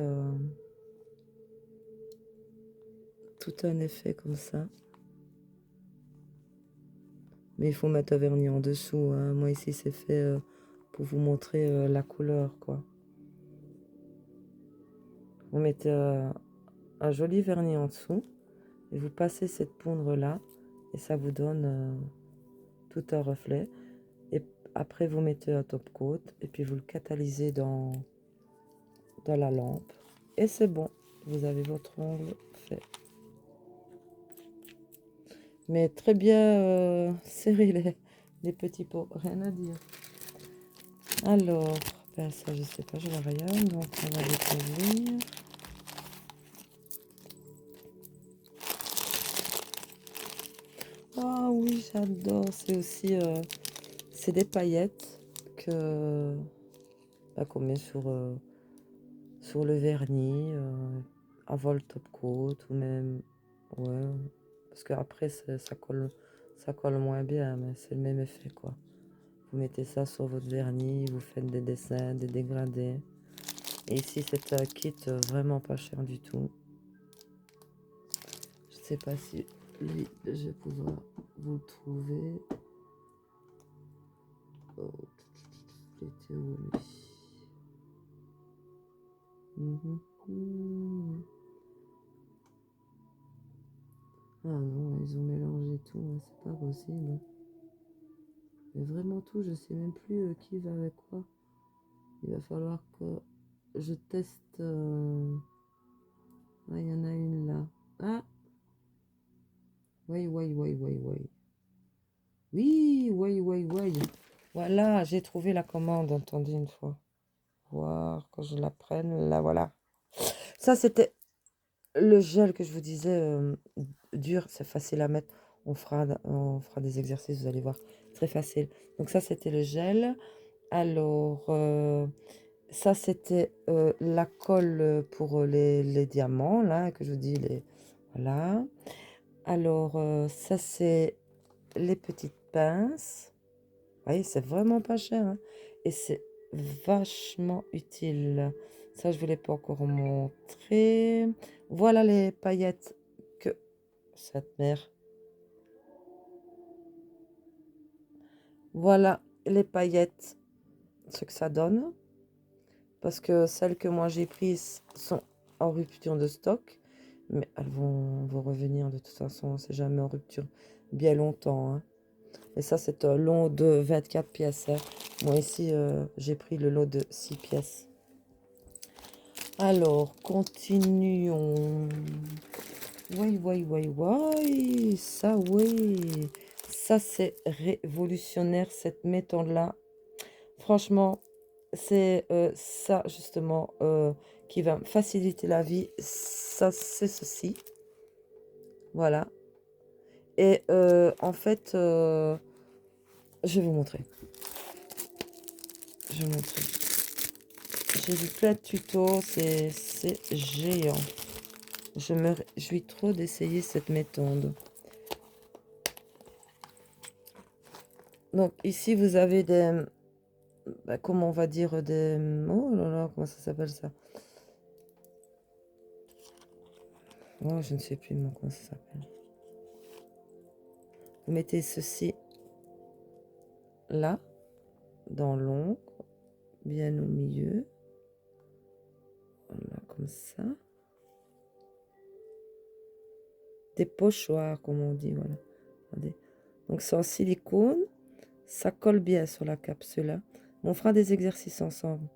S1: tout un effet comme ça. Mais il faut mettre un vernis en dessous, hein. Moi ici c'est fait pour vous montrer la couleur, quoi. Vous mettez un joli vernis en dessous et vous passez cette poudre là et ça vous donne tout un reflet. Et après vous mettez un top coat et puis vous le catalysez dans la lampe et c'est bon, vous avez votre ongle fait. Mais très bien serré les petits pots, rien à dire. Alors, ben ça je sais pas, je vois rien, donc on va découvrir. Ah oui, j'adore, c'est aussi, c'est des paillettes qu'on met sur le vernis, avant le top coat, ou même, ouais, parce qu'après ça colle moins bien, mais c'est le même effet, quoi. Vous mettez ça sur votre vernis, vous faites des dessins, des dégradés. Et ici, c'est un kit vraiment pas cher du tout. Je sais pas si lui, je vais pouvoir vous le trouver. Oh, il était où, lui? Ah non, ils ont mélangé tout, hein, c'est pas possible. Mais vraiment tout, je sais même plus qui va avec quoi. Il va falloir que je teste. Ah, il y en a une là. Ah, oui. Oui. Voilà, j'ai trouvé la commande, attendez une fois. Voir quand je la prenne, là voilà. Ça c'était le gel que je vous disais, dur, c'est facile à mettre. On fera des exercices, vous allez voir, très facile. Donc ça c'était le gel. Alors ça c'était la colle pour les diamants là que je vous dis, Voilà. Alors, ça, c'est les petites pinces. Vous voyez, c'est vraiment pas cher, hein. Et c'est vachement utile. Ça, je ne vous l'ai pas encore montré. Voilà les paillettes que cette mère. Voilà les paillettes, ce que ça donne. Parce que celles que moi j'ai prises sont en rupture de stock. Mais elles vont revenir de toute façon. C'est jamais en rupture bien longtemps, hein. Et ça, c'est un lot de 24 pièces, hein. Moi, ici, j'ai pris le lot de 6 pièces. Alors, continuons. Oui. Ça, oui. Ça, c'est révolutionnaire, cette méthode-là. Franchement, c'est ça, justement, qui va me faciliter la vie. Ça, c'est ceci. Voilà. Et en fait, je vais vous montrer. Je vais vous montrer. J'ai vu plein de tutos, c'est géant. Je me réjouis trop d'essayer cette méthode. Donc ici, vous avez des... comment on va dire des... Oh là là, comment ça s'appelle ça? Oh, je ne sais plus moi comment ça s'appelle. Vous mettez ceci là, dans l'ombre, bien au milieu. Voilà, comme ça. Des pochoirs, comme on dit, voilà. Regardez. Donc c'est en silicone. Ça colle bien sur la capsule. On fera des exercices ensemble.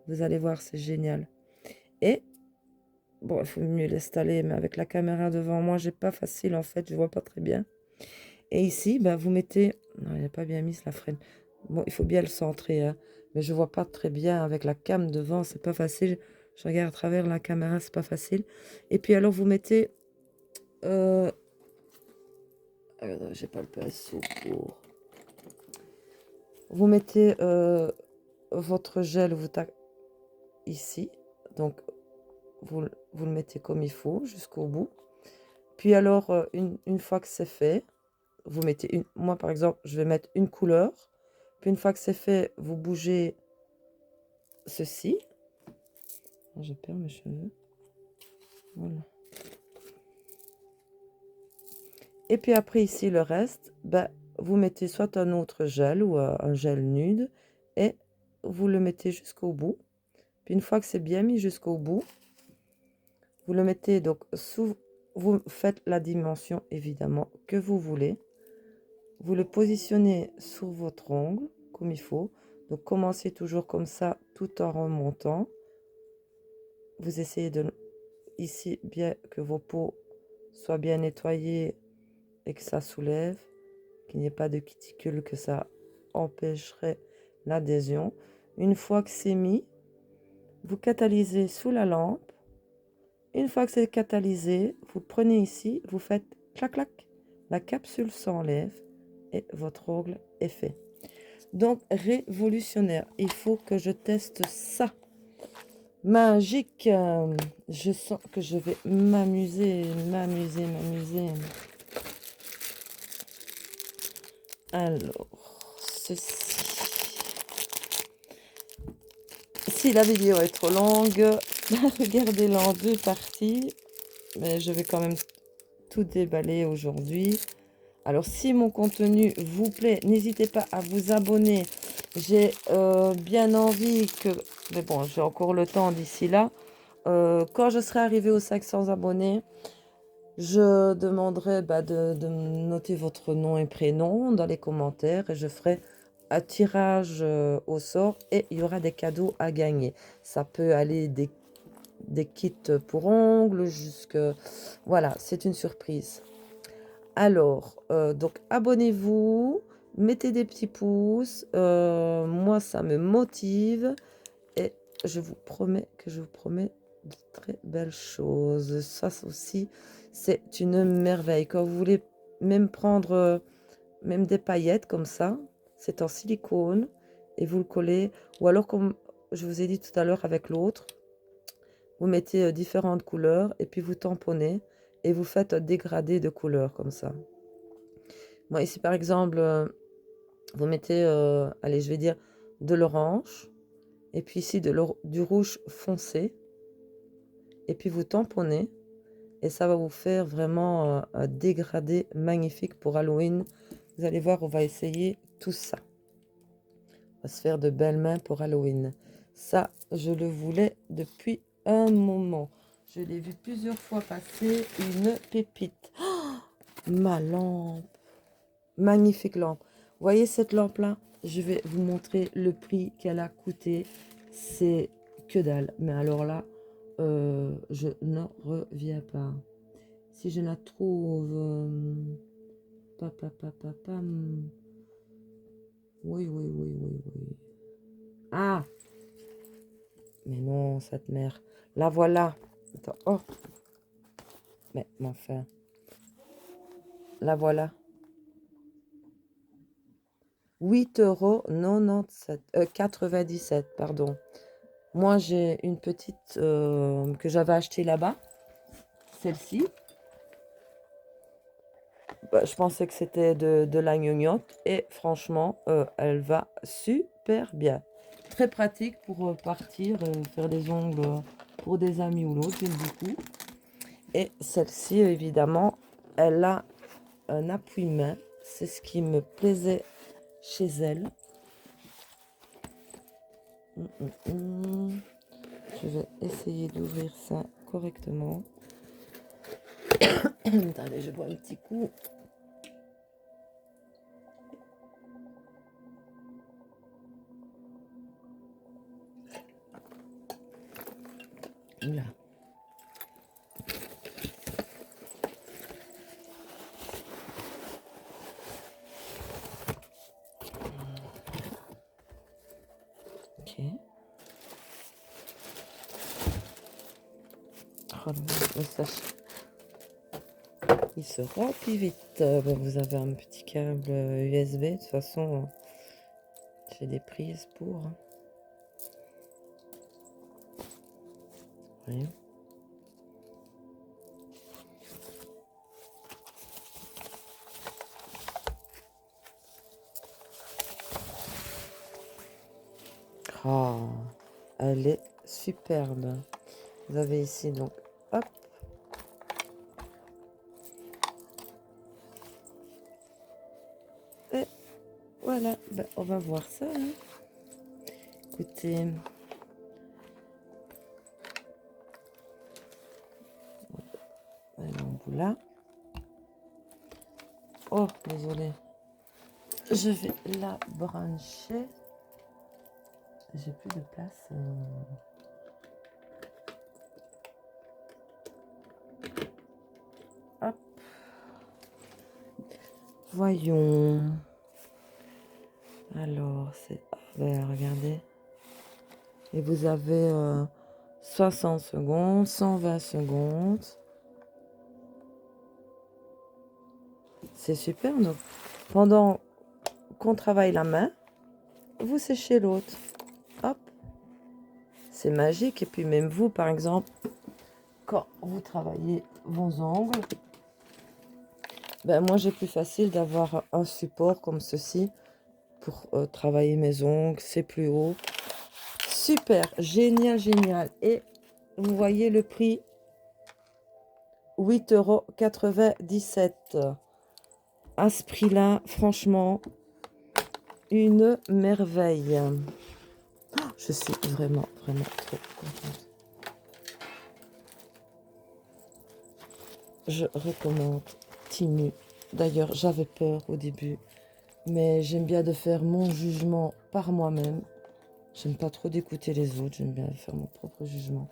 S1: Vous allez voir, c'est génial. Et, bon, il faut mieux l'installer, mais avec la caméra devant moi, j'ai pas facile en fait, je vois pas très bien. Et ici, ben, vous mettez... Non, il n'a pas bien mis la freine. Bon, il faut bien le centrer, hein, mais je vois pas très bien avec la cam devant, c'est pas facile. Je regarde à travers la caméra, c'est pas facile. Et puis alors, vous mettez... j'ai pas le pinceau pour... Vous mettez votre gel, vous ici. Donc, vous le mettez comme il faut jusqu'au bout. Puis alors, une fois que c'est fait, vous mettez une... Moi, par exemple, je vais mettre une couleur. Puis une fois que c'est fait, vous bougez ceci. Je perds mes cheveux. Voilà. Et puis après, ici, le reste, ben, vous mettez soit un autre gel ou un gel nude. Et vous le mettez jusqu'au bout. Puis une fois que c'est bien mis jusqu'au bout, vous le mettez donc sous... Vous faites la dimension, évidemment, que vous voulez. Vous le positionnez sur votre ongle, comme il faut. Donc, commencez toujours comme ça, tout en remontant. Vous essayez de, ici, bien que vos peaux soient bien nettoyées et que ça soulève, qu'il n'y ait pas de cuticule, que ça empêcherait l'adhésion. Une fois que c'est mis, vous catalysez sous la lampe. Une fois que c'est catalysé, vous prenez ici, vous faites clac clac, la capsule s'enlève et votre ongle est fait. Donc révolutionnaire, il faut que je teste ça. Magique, je sens que je vais m'amuser. Alors, ceci. Si la vidéo est trop longue, regardez-la en deux parties. Mais je vais quand même tout déballer aujourd'hui. Alors, si mon contenu vous plaît, n'hésitez pas à vous abonner. J'ai bien envie que... Mais bon, j'ai encore le temps d'ici là. Quand je serai arrivée aux 500 abonnés, je demanderai de noter votre nom et prénom dans les commentaires et je ferai un tirage au sort et il y aura des cadeaux à gagner. Ça peut aller des kits pour ongles jusque... Voilà, c'est une surprise. Alors, donc abonnez-vous, mettez des petits pouces, moi ça me motive et je vous promets de très belles choses. Ça aussi, c'est une merveille. Quand vous voulez même prendre même des paillettes comme ça, c'est en silicone et vous le collez. Ou alors comme je vous ai dit tout à l'heure avec l'autre, vous mettez différentes couleurs et puis vous tamponnez. et vous faites un dégradé de couleur comme ça. Moi, ici, par exemple, vous mettez, allez, je vais dire de l'orange, et puis ici du rouge foncé, et puis vous tamponnez, et ça va vous faire vraiment un dégradé magnifique pour Halloween. Vous allez voir, on va essayer tout ça. On va se faire de belles mains pour Halloween. Ça, je le voulais depuis un moment. Je l'ai vu plusieurs fois passer, une pépite. Oh, ma lampe. Magnifique lampe. Vous voyez cette lampe-là? Je vais vous montrer le prix qu'elle a coûté. C'est que dalle. Mais alors là, je n'en reviens pas. Si je la trouve... Oui, oui, oui, oui, oui. Ah! Mais non, cette mère. La voilà. Attends. Oh! Mais enfin. La voilà. 8,97 €. Pardon. Moi, j'ai une petite que j'avais achetée là-bas. Celle-ci. Bah, je pensais que c'était de la gnognotte. Et franchement, elle va super bien. Très pratique pour partir, faire des ongles pour des amis ou l'autre, j'aime beaucoup. Et celle-ci, évidemment, elle a un appuie-main. C'est ce qui me plaisait chez elle. Je vais essayer d'ouvrir ça correctement. Attendez, je bois un petit coup. Là. Ok. Oh, le sachet. Il se remplit vite. Vous avez un petit câble USB. De toute façon, j'ai des prises pour. Oui. Oh, elle est superbe. Vous avez ici donc, hop. Et voilà, ben, on va voir ça. Hein. Écoutez, là. Oh, désolé. Je vais la brancher. J'ai plus de place. Hop. Voyons. Alors, c'est... Ben, regardez. Et vous avez 60 secondes, 120 secondes. C'est super. Donc, pendant qu'on travaille la main, vous séchez l'autre. Hop. C'est magique. Et puis même vous, par exemple, quand vous travaillez vos ongles, ben moi j'ai plus facile d'avoir un support comme ceci pour travailler mes ongles. C'est plus haut. Super, génial, génial. Et vous voyez le prix, 8,97 €. À ce prix-là, franchement, une merveille. Oh, je suis vraiment, vraiment trop contente. Je recommande Temu. D'ailleurs, j'avais peur au début, mais j'aime bien de faire mon jugement par moi-même. J'aime pas trop d'écouter les autres, j'aime bien faire mon propre jugement.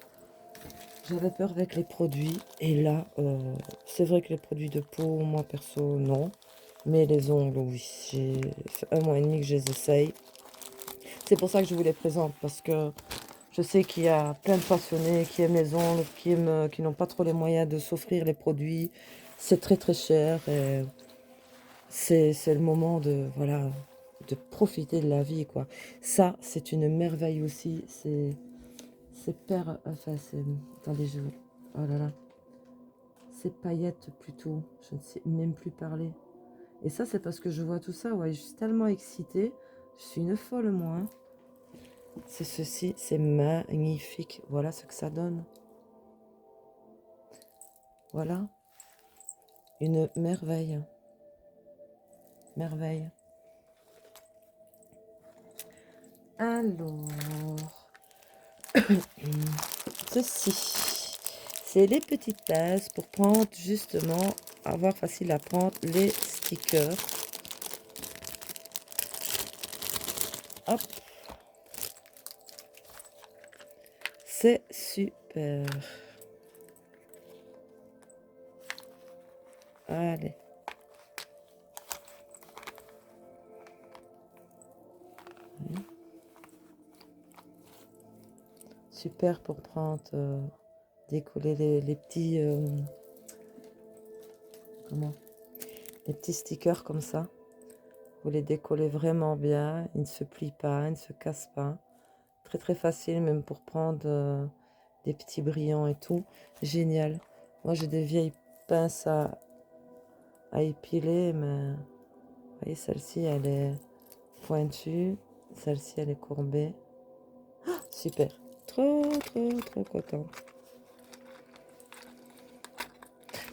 S1: J'avais peur avec les produits, et là, c'est vrai que les produits de peau, moi perso, non. Mais les ongles, oui, j'ai fait 1 mois et demi que je les essaye. C'est pour ça que je vous les présente, parce que je sais qu'il y a plein de passionnés qui aiment les ongles, qui n'ont pas trop les moyens de s'offrir les produits. C'est très très cher, et c'est le moment de, voilà, de profiter de la vie, quoi. Ça, c'est une merveille aussi, c'est... Attendez, oh là là. ces paillettes plutôt. Je ne sais même plus parler. Et ça, c'est parce que je vois tout ça. Ouais, je suis tellement excitée. Je suis une folle, moi. Hein. C'est ceci, c'est magnifique. Voilà ce que ça donne. Voilà. Une merveille. Merveille. Alors, ceci, c'est les petites tasses pour prendre justement, avoir facile à prendre les stickers. Hop. C'est super. Allez. Super pour prendre, décoller les petits, comment, les petits stickers comme ça. Vous les décollez vraiment bien. Ils ne se plient pas, ils ne se cassent pas. Très très facile même pour prendre des petits brillants et tout. Génial. Moi j'ai des vieilles pinces à épiler, mais vous voyez celle-ci elle est pointue. Celle-ci elle est courbée. Ah, super. Trop trop trop contente.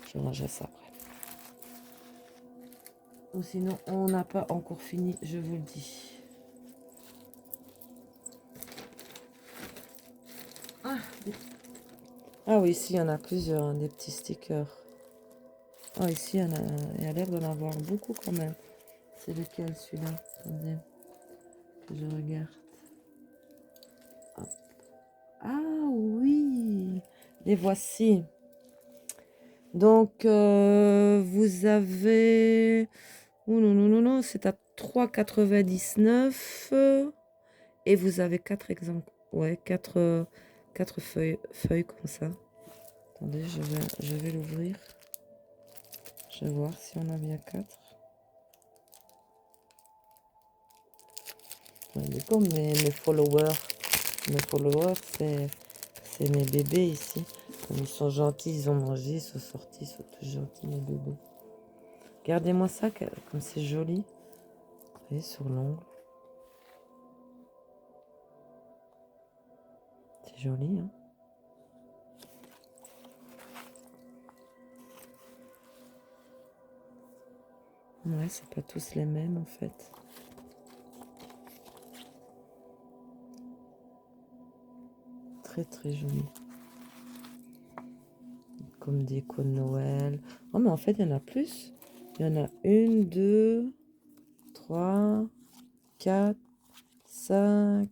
S1: Je range ça après. Ou sinon, on n'a pas encore fini, je vous le dis. Ah oui, ici, il y en a plusieurs, hein, des petits stickers. Ah, ici, il y a l'air d'en avoir beaucoup quand même. C'est lequel, celui-là? Attendez, que je regarde. Hop. Ah oui, les voici. Donc, vous avez... Oh non, non, non, non, c'est à 3,99. Et vous avez 4 exemples. Ouais, 4 feuilles comme ça. Attendez, je vais l'ouvrir. Je vais voir si on a bien 4. Comme mes followers. Mes followers, c'est mes bébés ici. Comme ils sont gentils, ils ont mangé, ils sont sortis, ils sont tous gentils, mes bébés. Regardez-moi ça, comme c'est joli. Vous voyez, sur l'ongle. C'est joli, hein. Ouais, c'est pas tous les mêmes, en fait. Très, très joli. Comme déco de Noël. Oh, mais en fait, il y en a plus. Il y en a 1, 2, 3, 4, 5,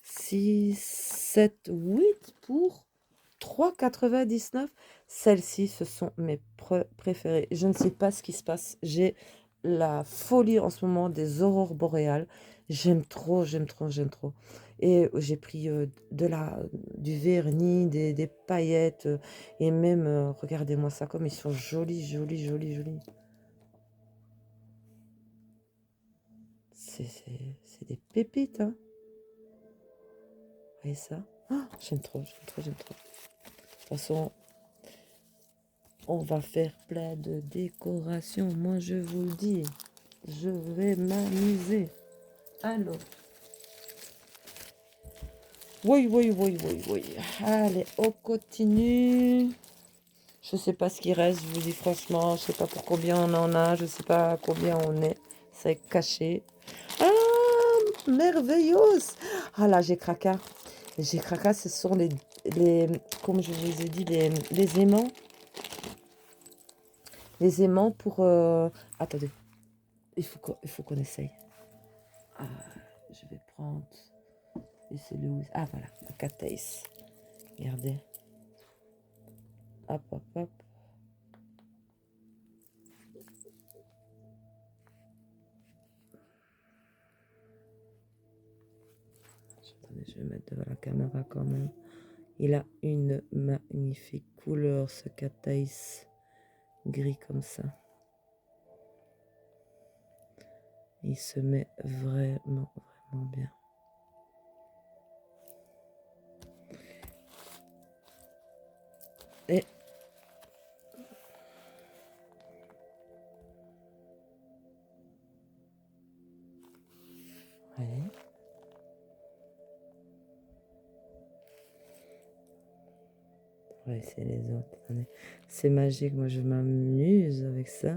S1: 6, 7, 8 pour 3,99. Celles-ci, ce sont mes préférées. Je ne sais pas ce qui se passe. J'ai la folie en ce moment des aurores boréales. J'aime trop, j'aime trop, j'aime trop. Et j'ai pris du vernis, des paillettes. Et même, regardez-moi ça, comme ils sont jolis, jolis, jolis, jolis. C'est des pépites, hein. Vous voyez ça? Oh, j'aime trop, j'aime trop, j'aime trop. De toute façon, on va faire plein de décorations. Moi, je vous le dis. Je vais m'amuser. Alors. Oui, oui, oui, oui, oui. Allez, on continue. Je sais pas ce qui reste, je vous dis franchement. Je sais pas pour combien on en a. Je sais pas combien on est. C'est caché. Ah, merveilleux. Ah là, j'ai craqué. J'ai craqué, ce sont comme je vous ai dit, les aimants. Les aimants pour... Attendez, il faut qu'on essaye. Ah, je vais prendre... Et c'est le... Ah, voilà, le Catéis. Regardez. Hop, hop, hop. Attendez, je vais mettre devant la caméra quand même. Il a une magnifique couleur, ce Catéis. Gris comme ça. Il se met vraiment, vraiment bien. Et On va essayer les autres. Attendez. C'est magique, moi je m'amuse avec ça.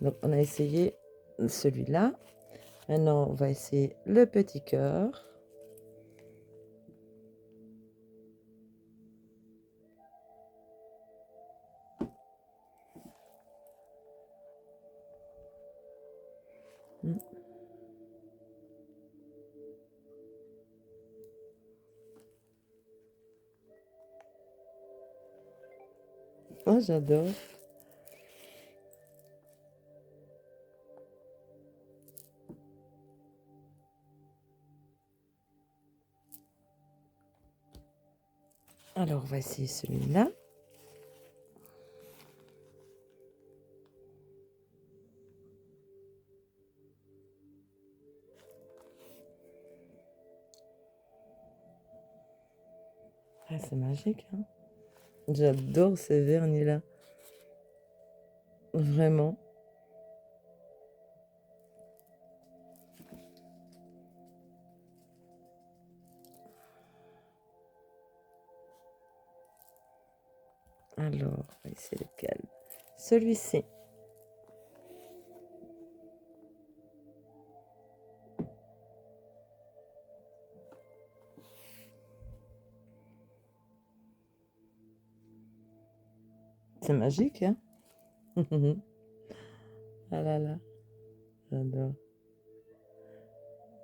S1: Donc on a essayé celui-là. Maintenant on va essayer le petit cœur. Oh, j'adore. Alors, on va essayer celui-là. Ah, c'est magique, hein? J'adore ces vernis-là. Vraiment. Alors, on va essayer lequel? Celui-ci. C'est magique, hein? Ah là là, j'adore.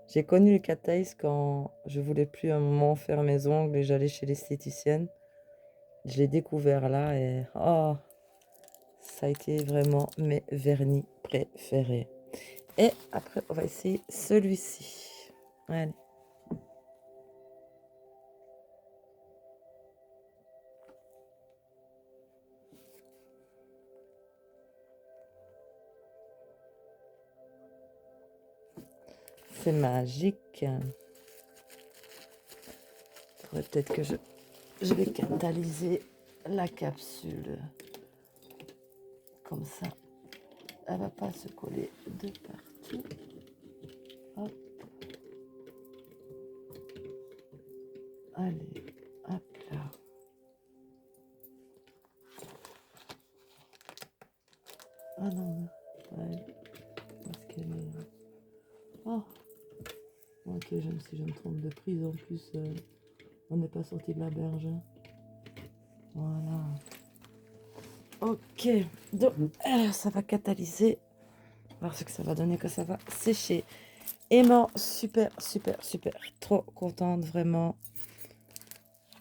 S1: J'ai connu le cat eyes quand je voulais plus un moment faire mes ongles et j'allais chez l'esthéticienne. Je l'ai découvert là et oh, ça a été vraiment mes vernis préférés. Et après, on va essayer celui-ci. Allez. C'est magique. Faudrait peut-être que je vais catalyser la capsule. Comme ça, elle va pas se coller de partout. Hop. Allez, hop là. Ah non, ouais. Parce qu'elle est... Oh. Ok, je me trompe de prise. En plus, on n'est pas sorti de la berge. Voilà. Ok. Donc, ça va catalyser. On va voir ce que ça va donner quand ça va sécher. Aimant, super, super, super. Trop contente, vraiment.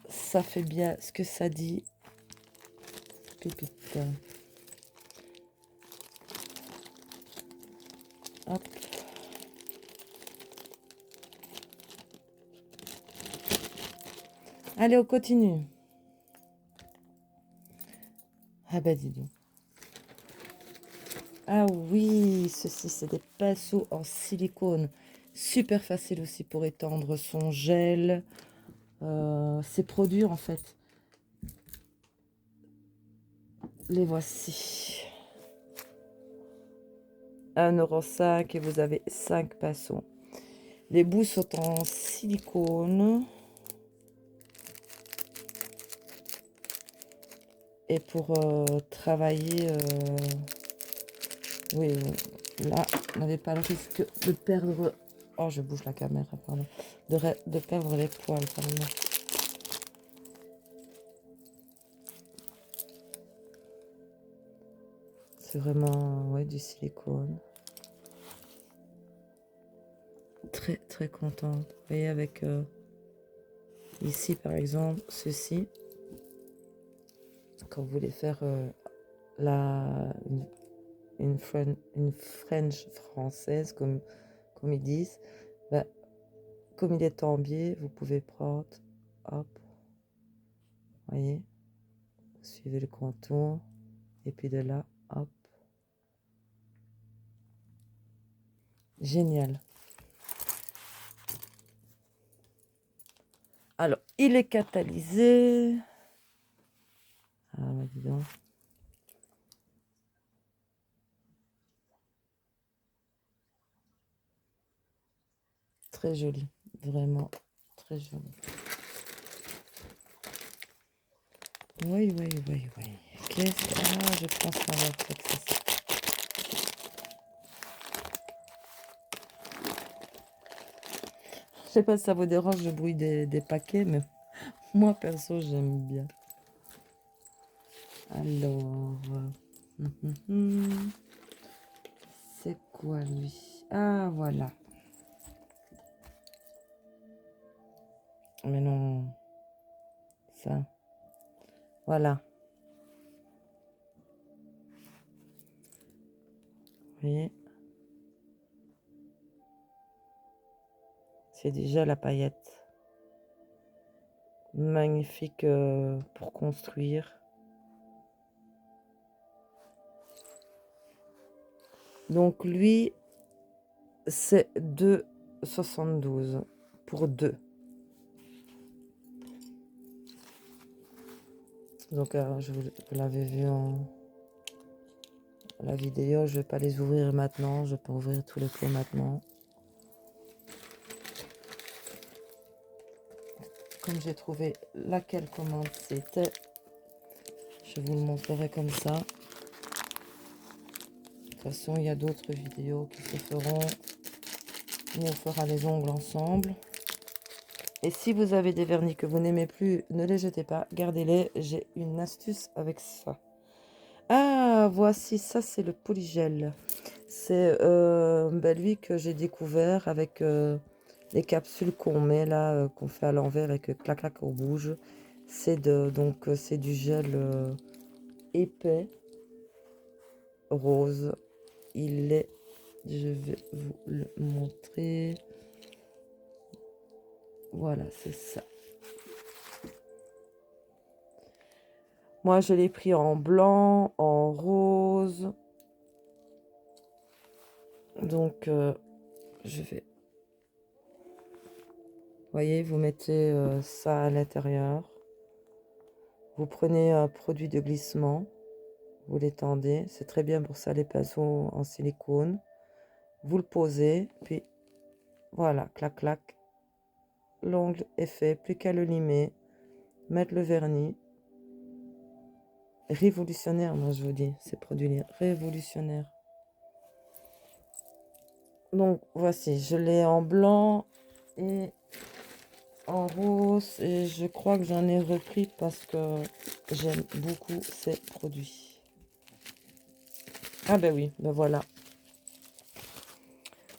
S1: Ça fait bien ce que ça dit. Pépite. Hop. Allez, on continue. Ah bah dis donc. Ah oui, ceci c'est des pinceaux en silicone. Super facile aussi pour étendre son gel. Ces produits en fait. Les voici. 1,05 € et vous avez 5 pinceaux. Les bouts sont en silicone. Et pour travailler, oui, là, on n'avait pas le risque de perdre... Oh, je bouge la caméra, pardon. De perdre les poils, pardon. C'est vraiment, ouais, du silicone. Très, très contente. Vous voyez, avec ici, par exemple, ceci. Quand vous voulez faire une French française, comme ils disent, bah, comme il est tambier, vous pouvez prendre, hop, voyez, suivez le contour, et puis de là, hop. Génial. Alors, il est catalysé. Ah, bah, dis donc. très joli. Vraiment très joli. Oui, oui, oui, oui. Qu'est-ce que... Ah, je pense savoir ce que c'est. Je sais pas si ça vous dérange le bruit des paquets, mais moi, perso, j'aime bien. Alors... c'est quoi, lui? Ah, voilà. Mais non... Ça... Voilà. Vous voyez? C'est déjà la paillette. Magnifique pour construire. Donc lui, c'est 2,72 pour 2. Donc vous l'avez vu en la vidéo, je vais pas les ouvrir maintenant, je peux ouvrir tous les clés maintenant. Comme j'ai trouvé laquelle commande c'était, je vous le montrerai comme ça. De toute façon, il y a d'autres vidéos qui se feront. Nous, on fera les ongles ensemble. Et si vous avez des vernis que vous n'aimez plus, ne les jetez pas, gardez-les. J'ai une astuce avec ça. Ah, voici, ça c'est le polygel. C'est lui que j'ai découvert avec les capsules qu'on met là, qu'on fait à l'envers avec clac clac au bouge. C'est c'est du gel épais, rose. Il est, je vais vous le montrer. Voilà, c'est ça. Moi, je l'ai pris en blanc, en rose. Donc, je vais... Vous voyez, vous mettez ça à l'intérieur. Vous prenez un produit de glissement. Vous l'étendez. C'est très bien pour ça, les pinceaux en silicone. Vous le posez. Puis, voilà, clac, clac. L'ongle est fait. Plus qu'à le limer. Mettre le vernis. Révolutionnaire, moi, je vous dis. Ces produits-là, révolutionnaires. Donc, voici. Je l'ai en blanc et... en rose, et je crois que j'en ai repris parce que j'aime beaucoup ces produits. Ah ben oui, ben voilà.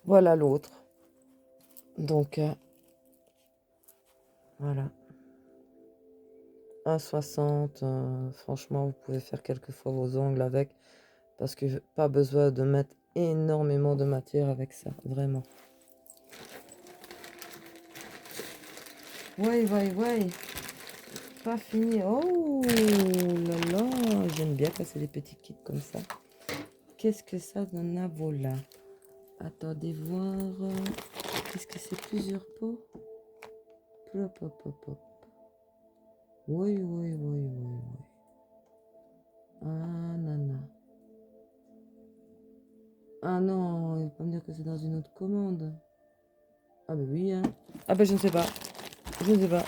S1: Voilà l'autre. Donc, voilà. 1,60. Franchement, vous pouvez faire quelques fois vos ongles avec. Parce que pas besoin de mettre énormément de matière avec ça. Vraiment. Ouais, ouais, ouais. Pas fini. Oh là là. J'aime bien quand c'est des petits kits comme ça. Qu'est-ce que ça donne à voilà. Attendez voir. Qu'est-ce que c'est? Plusieurs pots? Plop, hop, hop, hop. Oui, oui, oui, oui, oui. Ah, nana. Ah non, il va pas me dire que c'est dans une autre commande. Ah bah oui, hein. Ah bah je ne sais pas. Je ne sais pas.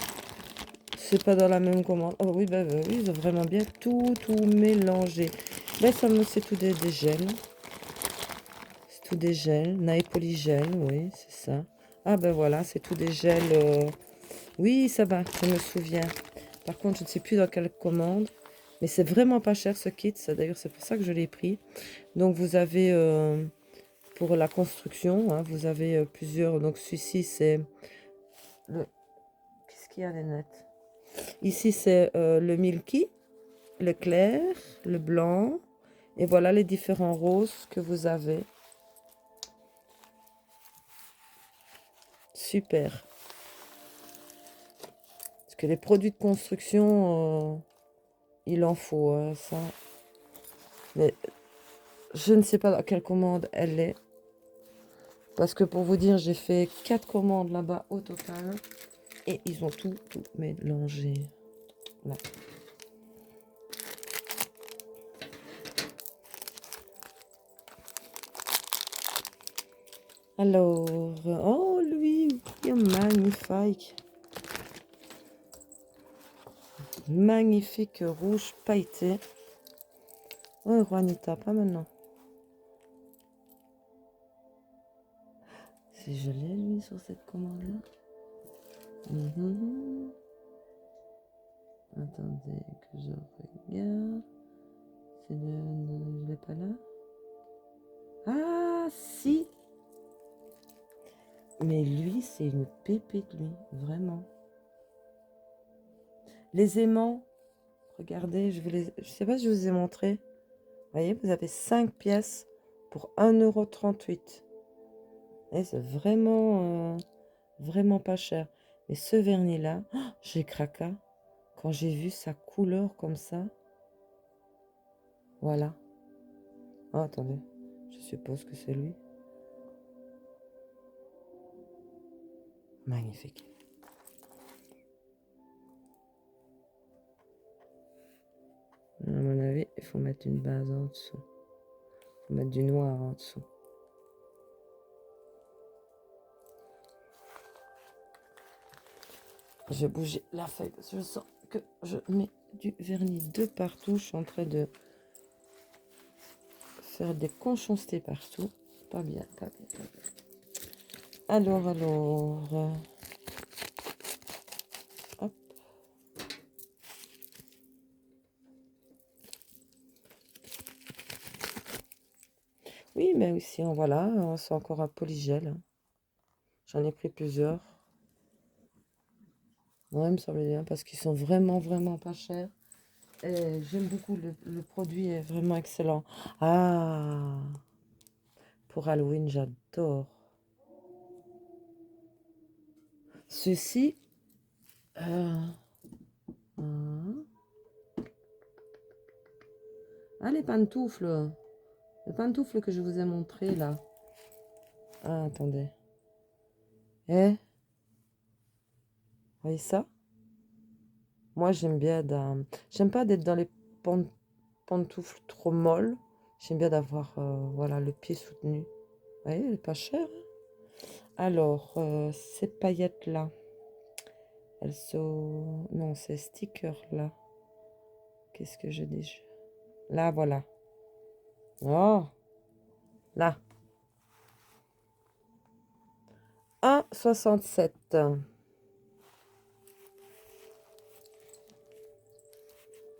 S1: C'est pas dans la même commande. Ah bah oui, bah oui, ils ont vraiment bien tout mélangé. Bah ça me c'est tout des gels. C'est tout des gels. Nail Polygel, oui, c'est ça. Ah ben voilà, c'est tout des gels. Oui, ça va, je me souviens. Par contre, je ne sais plus dans quelle commande. Mais c'est vraiment pas cher ce kit. D'ailleurs, c'est pour ça que je l'ai pris. Donc, vous avez pour la construction, hein, vous avez plusieurs. Donc, celui-ci, c'est le... Qu'est-ce qu'il y a, les nettes? Ici, c'est le milky, le clair, le blanc. Et voilà les différents roses que vous avez. Super. Parce que les produits de construction, il en faut, hein, ça. Mais je ne sais pas dans quelle commande elle est. Parce que pour vous dire, j'ai fait 4 commandes là-bas au total. Et ils ont tout mélangé. Là. Alors, oh lui, magnifique. Magnifique rouge pailleté. Oh, Juanita, pas maintenant. C'est gelé, lui, sur cette commande-là. Attendez que je regarde. C'est je l'ai pas là. Ah, si. Mais lui, c'est une pépite, lui. Vraiment. Les aimants. Regardez, je sais pas si je vous ai montré. Vous voyez, vous avez 5 pièces pour 1,38 €. Et c'est vraiment, vraiment pas cher. Mais ce vernis-là, oh, j'ai craqué quand j'ai vu sa couleur comme ça. Voilà. Oh, attendez, je suppose que c'est lui. Magnifique. À mon avis, il faut mettre une base en dessous. Il faut mettre du noir en dessous. Je vais bouger la feuille parce que je sens que je mets du vernis de partout. Je suis en train de faire des conchancés partout. Pas bien, pas bien, pas bien. Alors. Hop. Oui, mais aussi, voilà, c'est encore un polygel. J'en ai pris plusieurs. Ouais, il me semble bien parce qu'ils sont vraiment, vraiment pas chers. Et j'aime beaucoup, le produit est vraiment excellent. Ah, pour Halloween, j'adore. Ceci, les pantoufles. Les pantoufles que je vous ai montrées là. Ah, attendez. Vous voyez ça? Moi, j'aime bien j'aime pas d'être dans les pantoufles trop molles. J'aime bien d'avoir voilà, le pied soutenu. Vous voyez, elle est pas chère. Alors, ces paillettes-là, elles sont... Non, ces stickers-là. Qu'est-ce que je dis? Là, voilà. Oh, là. 1,67 €.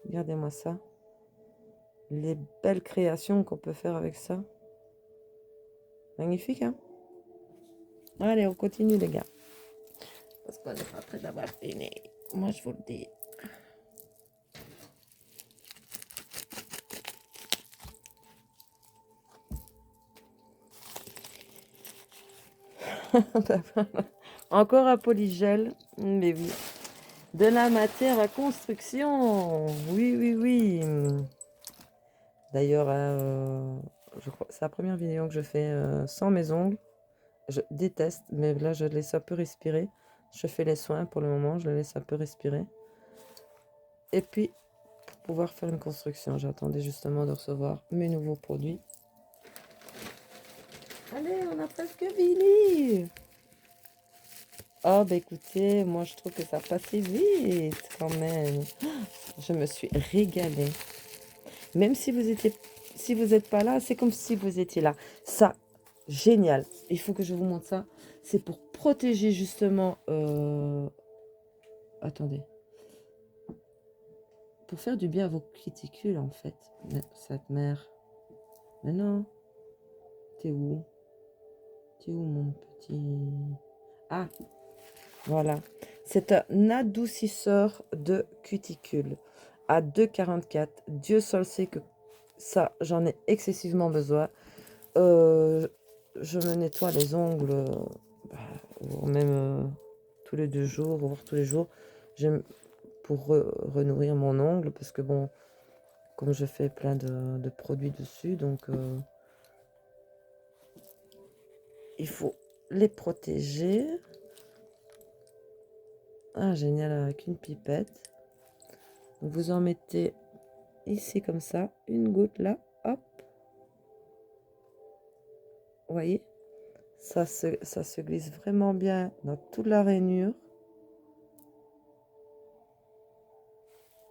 S1: Regardez-moi ça. Les belles créations qu'on peut faire avec ça. Magnifique, hein? Allez, on continue, les gars. Parce qu'on n'est pas prêt d'avoir fini. Moi, je vous le dis. Encore un polygel. Mais oui. De la matière à construction. Oui, oui, oui. D'ailleurs, je crois c'est la première vidéo que je fais sans mes ongles. Je déteste, mais là, je laisse un peu respirer. Je fais les soins pour le moment, je le laisse un peu respirer. Et puis, pour pouvoir faire une construction, j'attendais justement de recevoir mes nouveaux produits. Allez, on a presque fini. Oh, bah écoutez, moi, je trouve que ça passait vite quand même. Je me suis régalée. Même si vous n'êtes pas là, c'est comme si vous étiez là. Ça, génial. Il faut que je vous montre ça. C'est pour protéger justement... Attendez. Pour faire du bien à vos cuticules, en fait. Cette mère. Mais non. T'es où? T'es où, mon petit... Ah, voilà. C'est un adoucisseur de cuticule à 2,44 €. Dieu seul sait que ça, j'en ai excessivement besoin. Je me nettoie les ongles, même tous les 2 jours, voire tous les jours. J'aime pour renourrir mon ongle, parce que bon, comme je fais plein de produits dessus, donc il faut les protéger. Ah, génial, avec une pipette. Donc vous en mettez ici comme ça, une goutte là, hop. Vous voyez, Ça se glisse vraiment bien dans toute la rainure.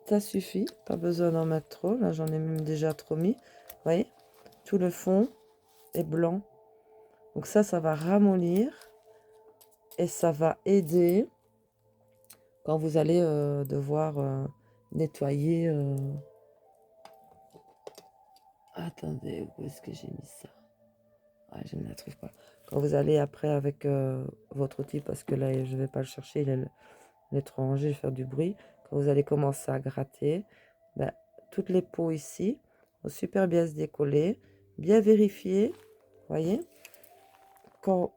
S1: Ça suffit, pas besoin d'en mettre trop. Là, j'en ai même déjà trop mis. Vous voyez, tout le fond est blanc. Donc ça va ramollir et ça va aider quand vous allez devoir nettoyer. Attendez, où est-ce que j'ai mis ça? Ah, je ne la trouve pas. Quand vous allez après avec votre outil, parce que là, je ne vais pas le chercher, il est trop rangé, je vais faire du bruit. Quand vous allez commencer à gratter, ben, toutes les peaux ici vont super bien se décoller, bien vérifier, voyez, quand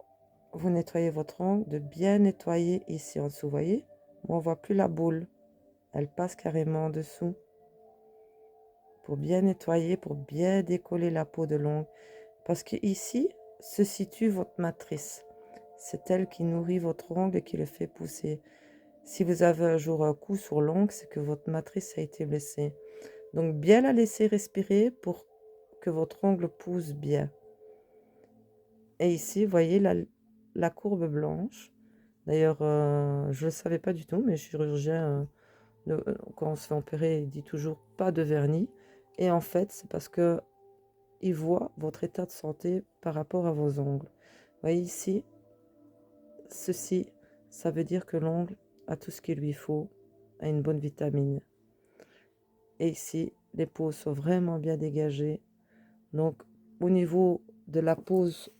S1: vous nettoyez votre ongle, de bien nettoyer ici en dessous, voyez, on ne voit plus la boule, elle passe carrément en dessous, pour bien nettoyer, pour bien décoller la peau de l'ongle, parce que ici se situe votre matrice, c'est elle qui nourrit votre ongle et qui le fait pousser. Si vous avez un jour un coup sur l'ongle, c'est que votre matrice a été blessée. Donc bien la laisser respirer pour que votre ongle pousse bien. Et ici, vous voyez la courbe blanche. D'ailleurs, je ne le savais pas du tout, mais le chirurgien, quand on se fait opérer, il dit toujours pas de vernis. Et en fait, c'est parce que il voit votre état de santé par rapport à vos ongles. Vous voyez ici, ceci, ça veut dire que l'ongle a tout ce qu'il lui faut, a une bonne vitamine. Et ici, les peaux sont vraiment bien dégagées. Donc, au niveau de la pose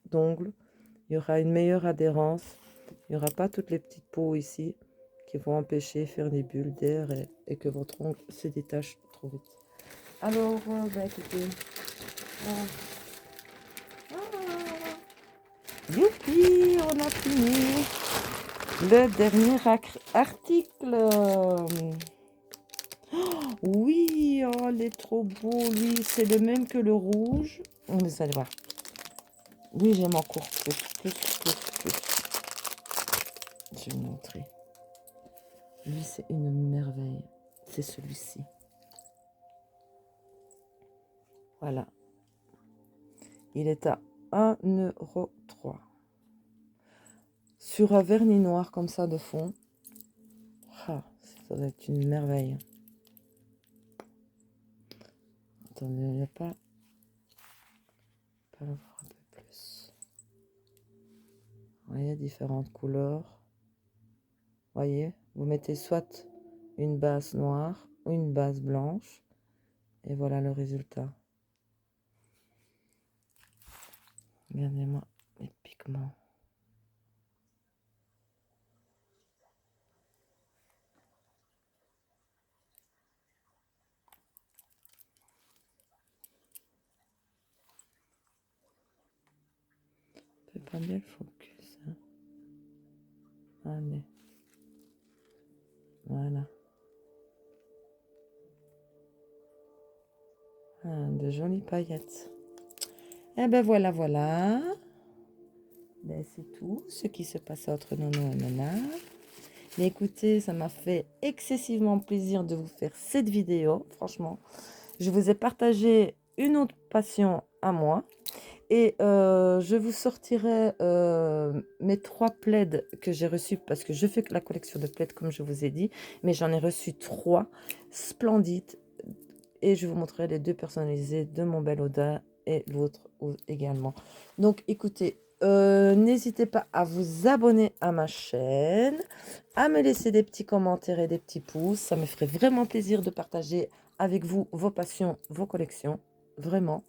S1: d'ongles, il y aura une meilleure adhérence. Il n'y aura pas toutes les petites peaux ici qui vont empêcher de faire des bulles d'air et que votre ongle se détache trop vite. Alors, écoutez. Youpi, on a fini. Le dernier article. Oui, oh, il est trop beau, lui. C'est le même que le rouge. Vous allez voir. Oui, j'aime encore plus. Je vais vous montrer. Lui, c'est une merveille. C'est celui-ci. Voilà. Il est à 1,03 €. Sur un vernis noir comme ça de fond. Ah, ça doit être une merveille. Attendez, il n'y a pas... le voir un peu plus. Vous voyez, différentes couleurs. Voyez, vous mettez soit une base noire ou une base blanche. Et voilà le résultat. Regardez-moi les pigments. C'est pas bien le focus. Hein. Allez. Voilà. Ah, de jolies paillettes. Et ben voilà. Ben, c'est tout ce qui se passe entre Nono et Nana. Mais écoutez, ça m'a fait excessivement plaisir de vous faire cette vidéo. Franchement, je vous ai partagé une autre passion à moi. Et je vous sortirai mes 3 plaids que j'ai reçus parce que je fais la collection de plaids comme je vous ai dit. Mais j'en ai reçu 3 splendides. Et je vous montrerai les 2 personnalisés de mon bel Oda et l'autre également. Donc écoutez, n'hésitez pas à vous abonner à ma chaîne, à me laisser des petits commentaires et des petits pouces. Ça me ferait vraiment plaisir de partager avec vous vos passions, vos collections. Vraiment.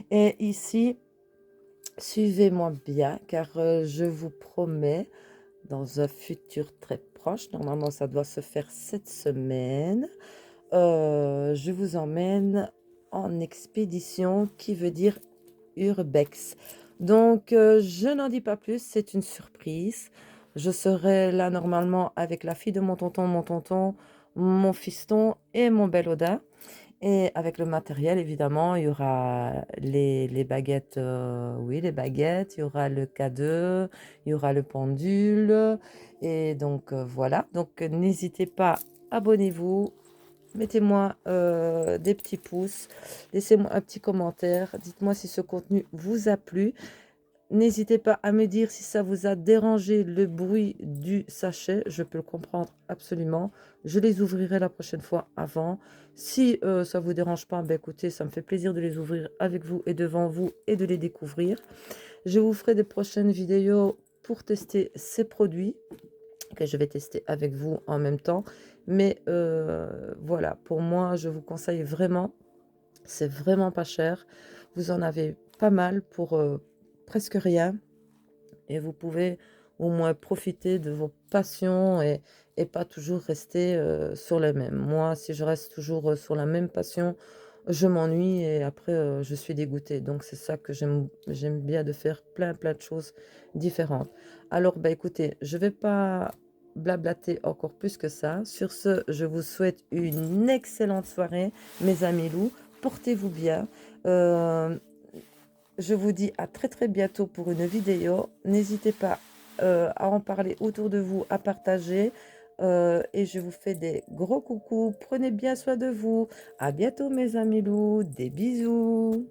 S1: Et ici, suivez-moi bien car je vous promets dans un futur très proche, normalement ça doit se faire cette semaine, je vous emmène en expédition qui veut dire urbex. Donc je n'en dis pas plus, c'est une surprise. Je serai là normalement avec la fille de mon tonton, mon fiston et mon bel Oda. Et avec le matériel, évidemment, il y aura les baguettes, oui, les baguettes, il y aura le K2, il y aura le pendule. Et donc, voilà. Donc, n'hésitez pas, abonnez-vous, mettez-moi des petits pouces, laissez-moi un petit commentaire, dites-moi si ce contenu vous a plu. N'hésitez pas à me dire si ça vous a dérangé le bruit du sachet. Je peux le comprendre absolument. Je les ouvrirai la prochaine fois avant. Si ça ne vous dérange pas, ben écoutez, ça me fait plaisir de les ouvrir avec vous et devant vous et de les découvrir. Je vous ferai des prochaines vidéos pour tester ces produits que je vais tester avec vous en même temps. Mais voilà, pour moi, je vous conseille vraiment. C'est vraiment pas cher. Vous en avez pas mal pour presque rien. Et vous pouvez au moins profiter de vos passions et pas toujours rester sur les mêmes. Moi, si je reste toujours sur la même passion, je m'ennuie et après, je suis dégoûtée. Donc, c'est ça que j'aime bien de faire plein de choses différentes. Alors, bah, écoutez, je vais pas blablater encore plus que ça. Sur ce, je vous souhaite une excellente soirée, mes amis loups. Portez-vous bien. Euh, je vous dis à très bientôt pour une vidéo. N'hésitez pas à en parler autour de vous, à partager. Et je vous fais des gros coucous. Prenez bien soin de vous. À bientôt mes amis loups. Des bisous.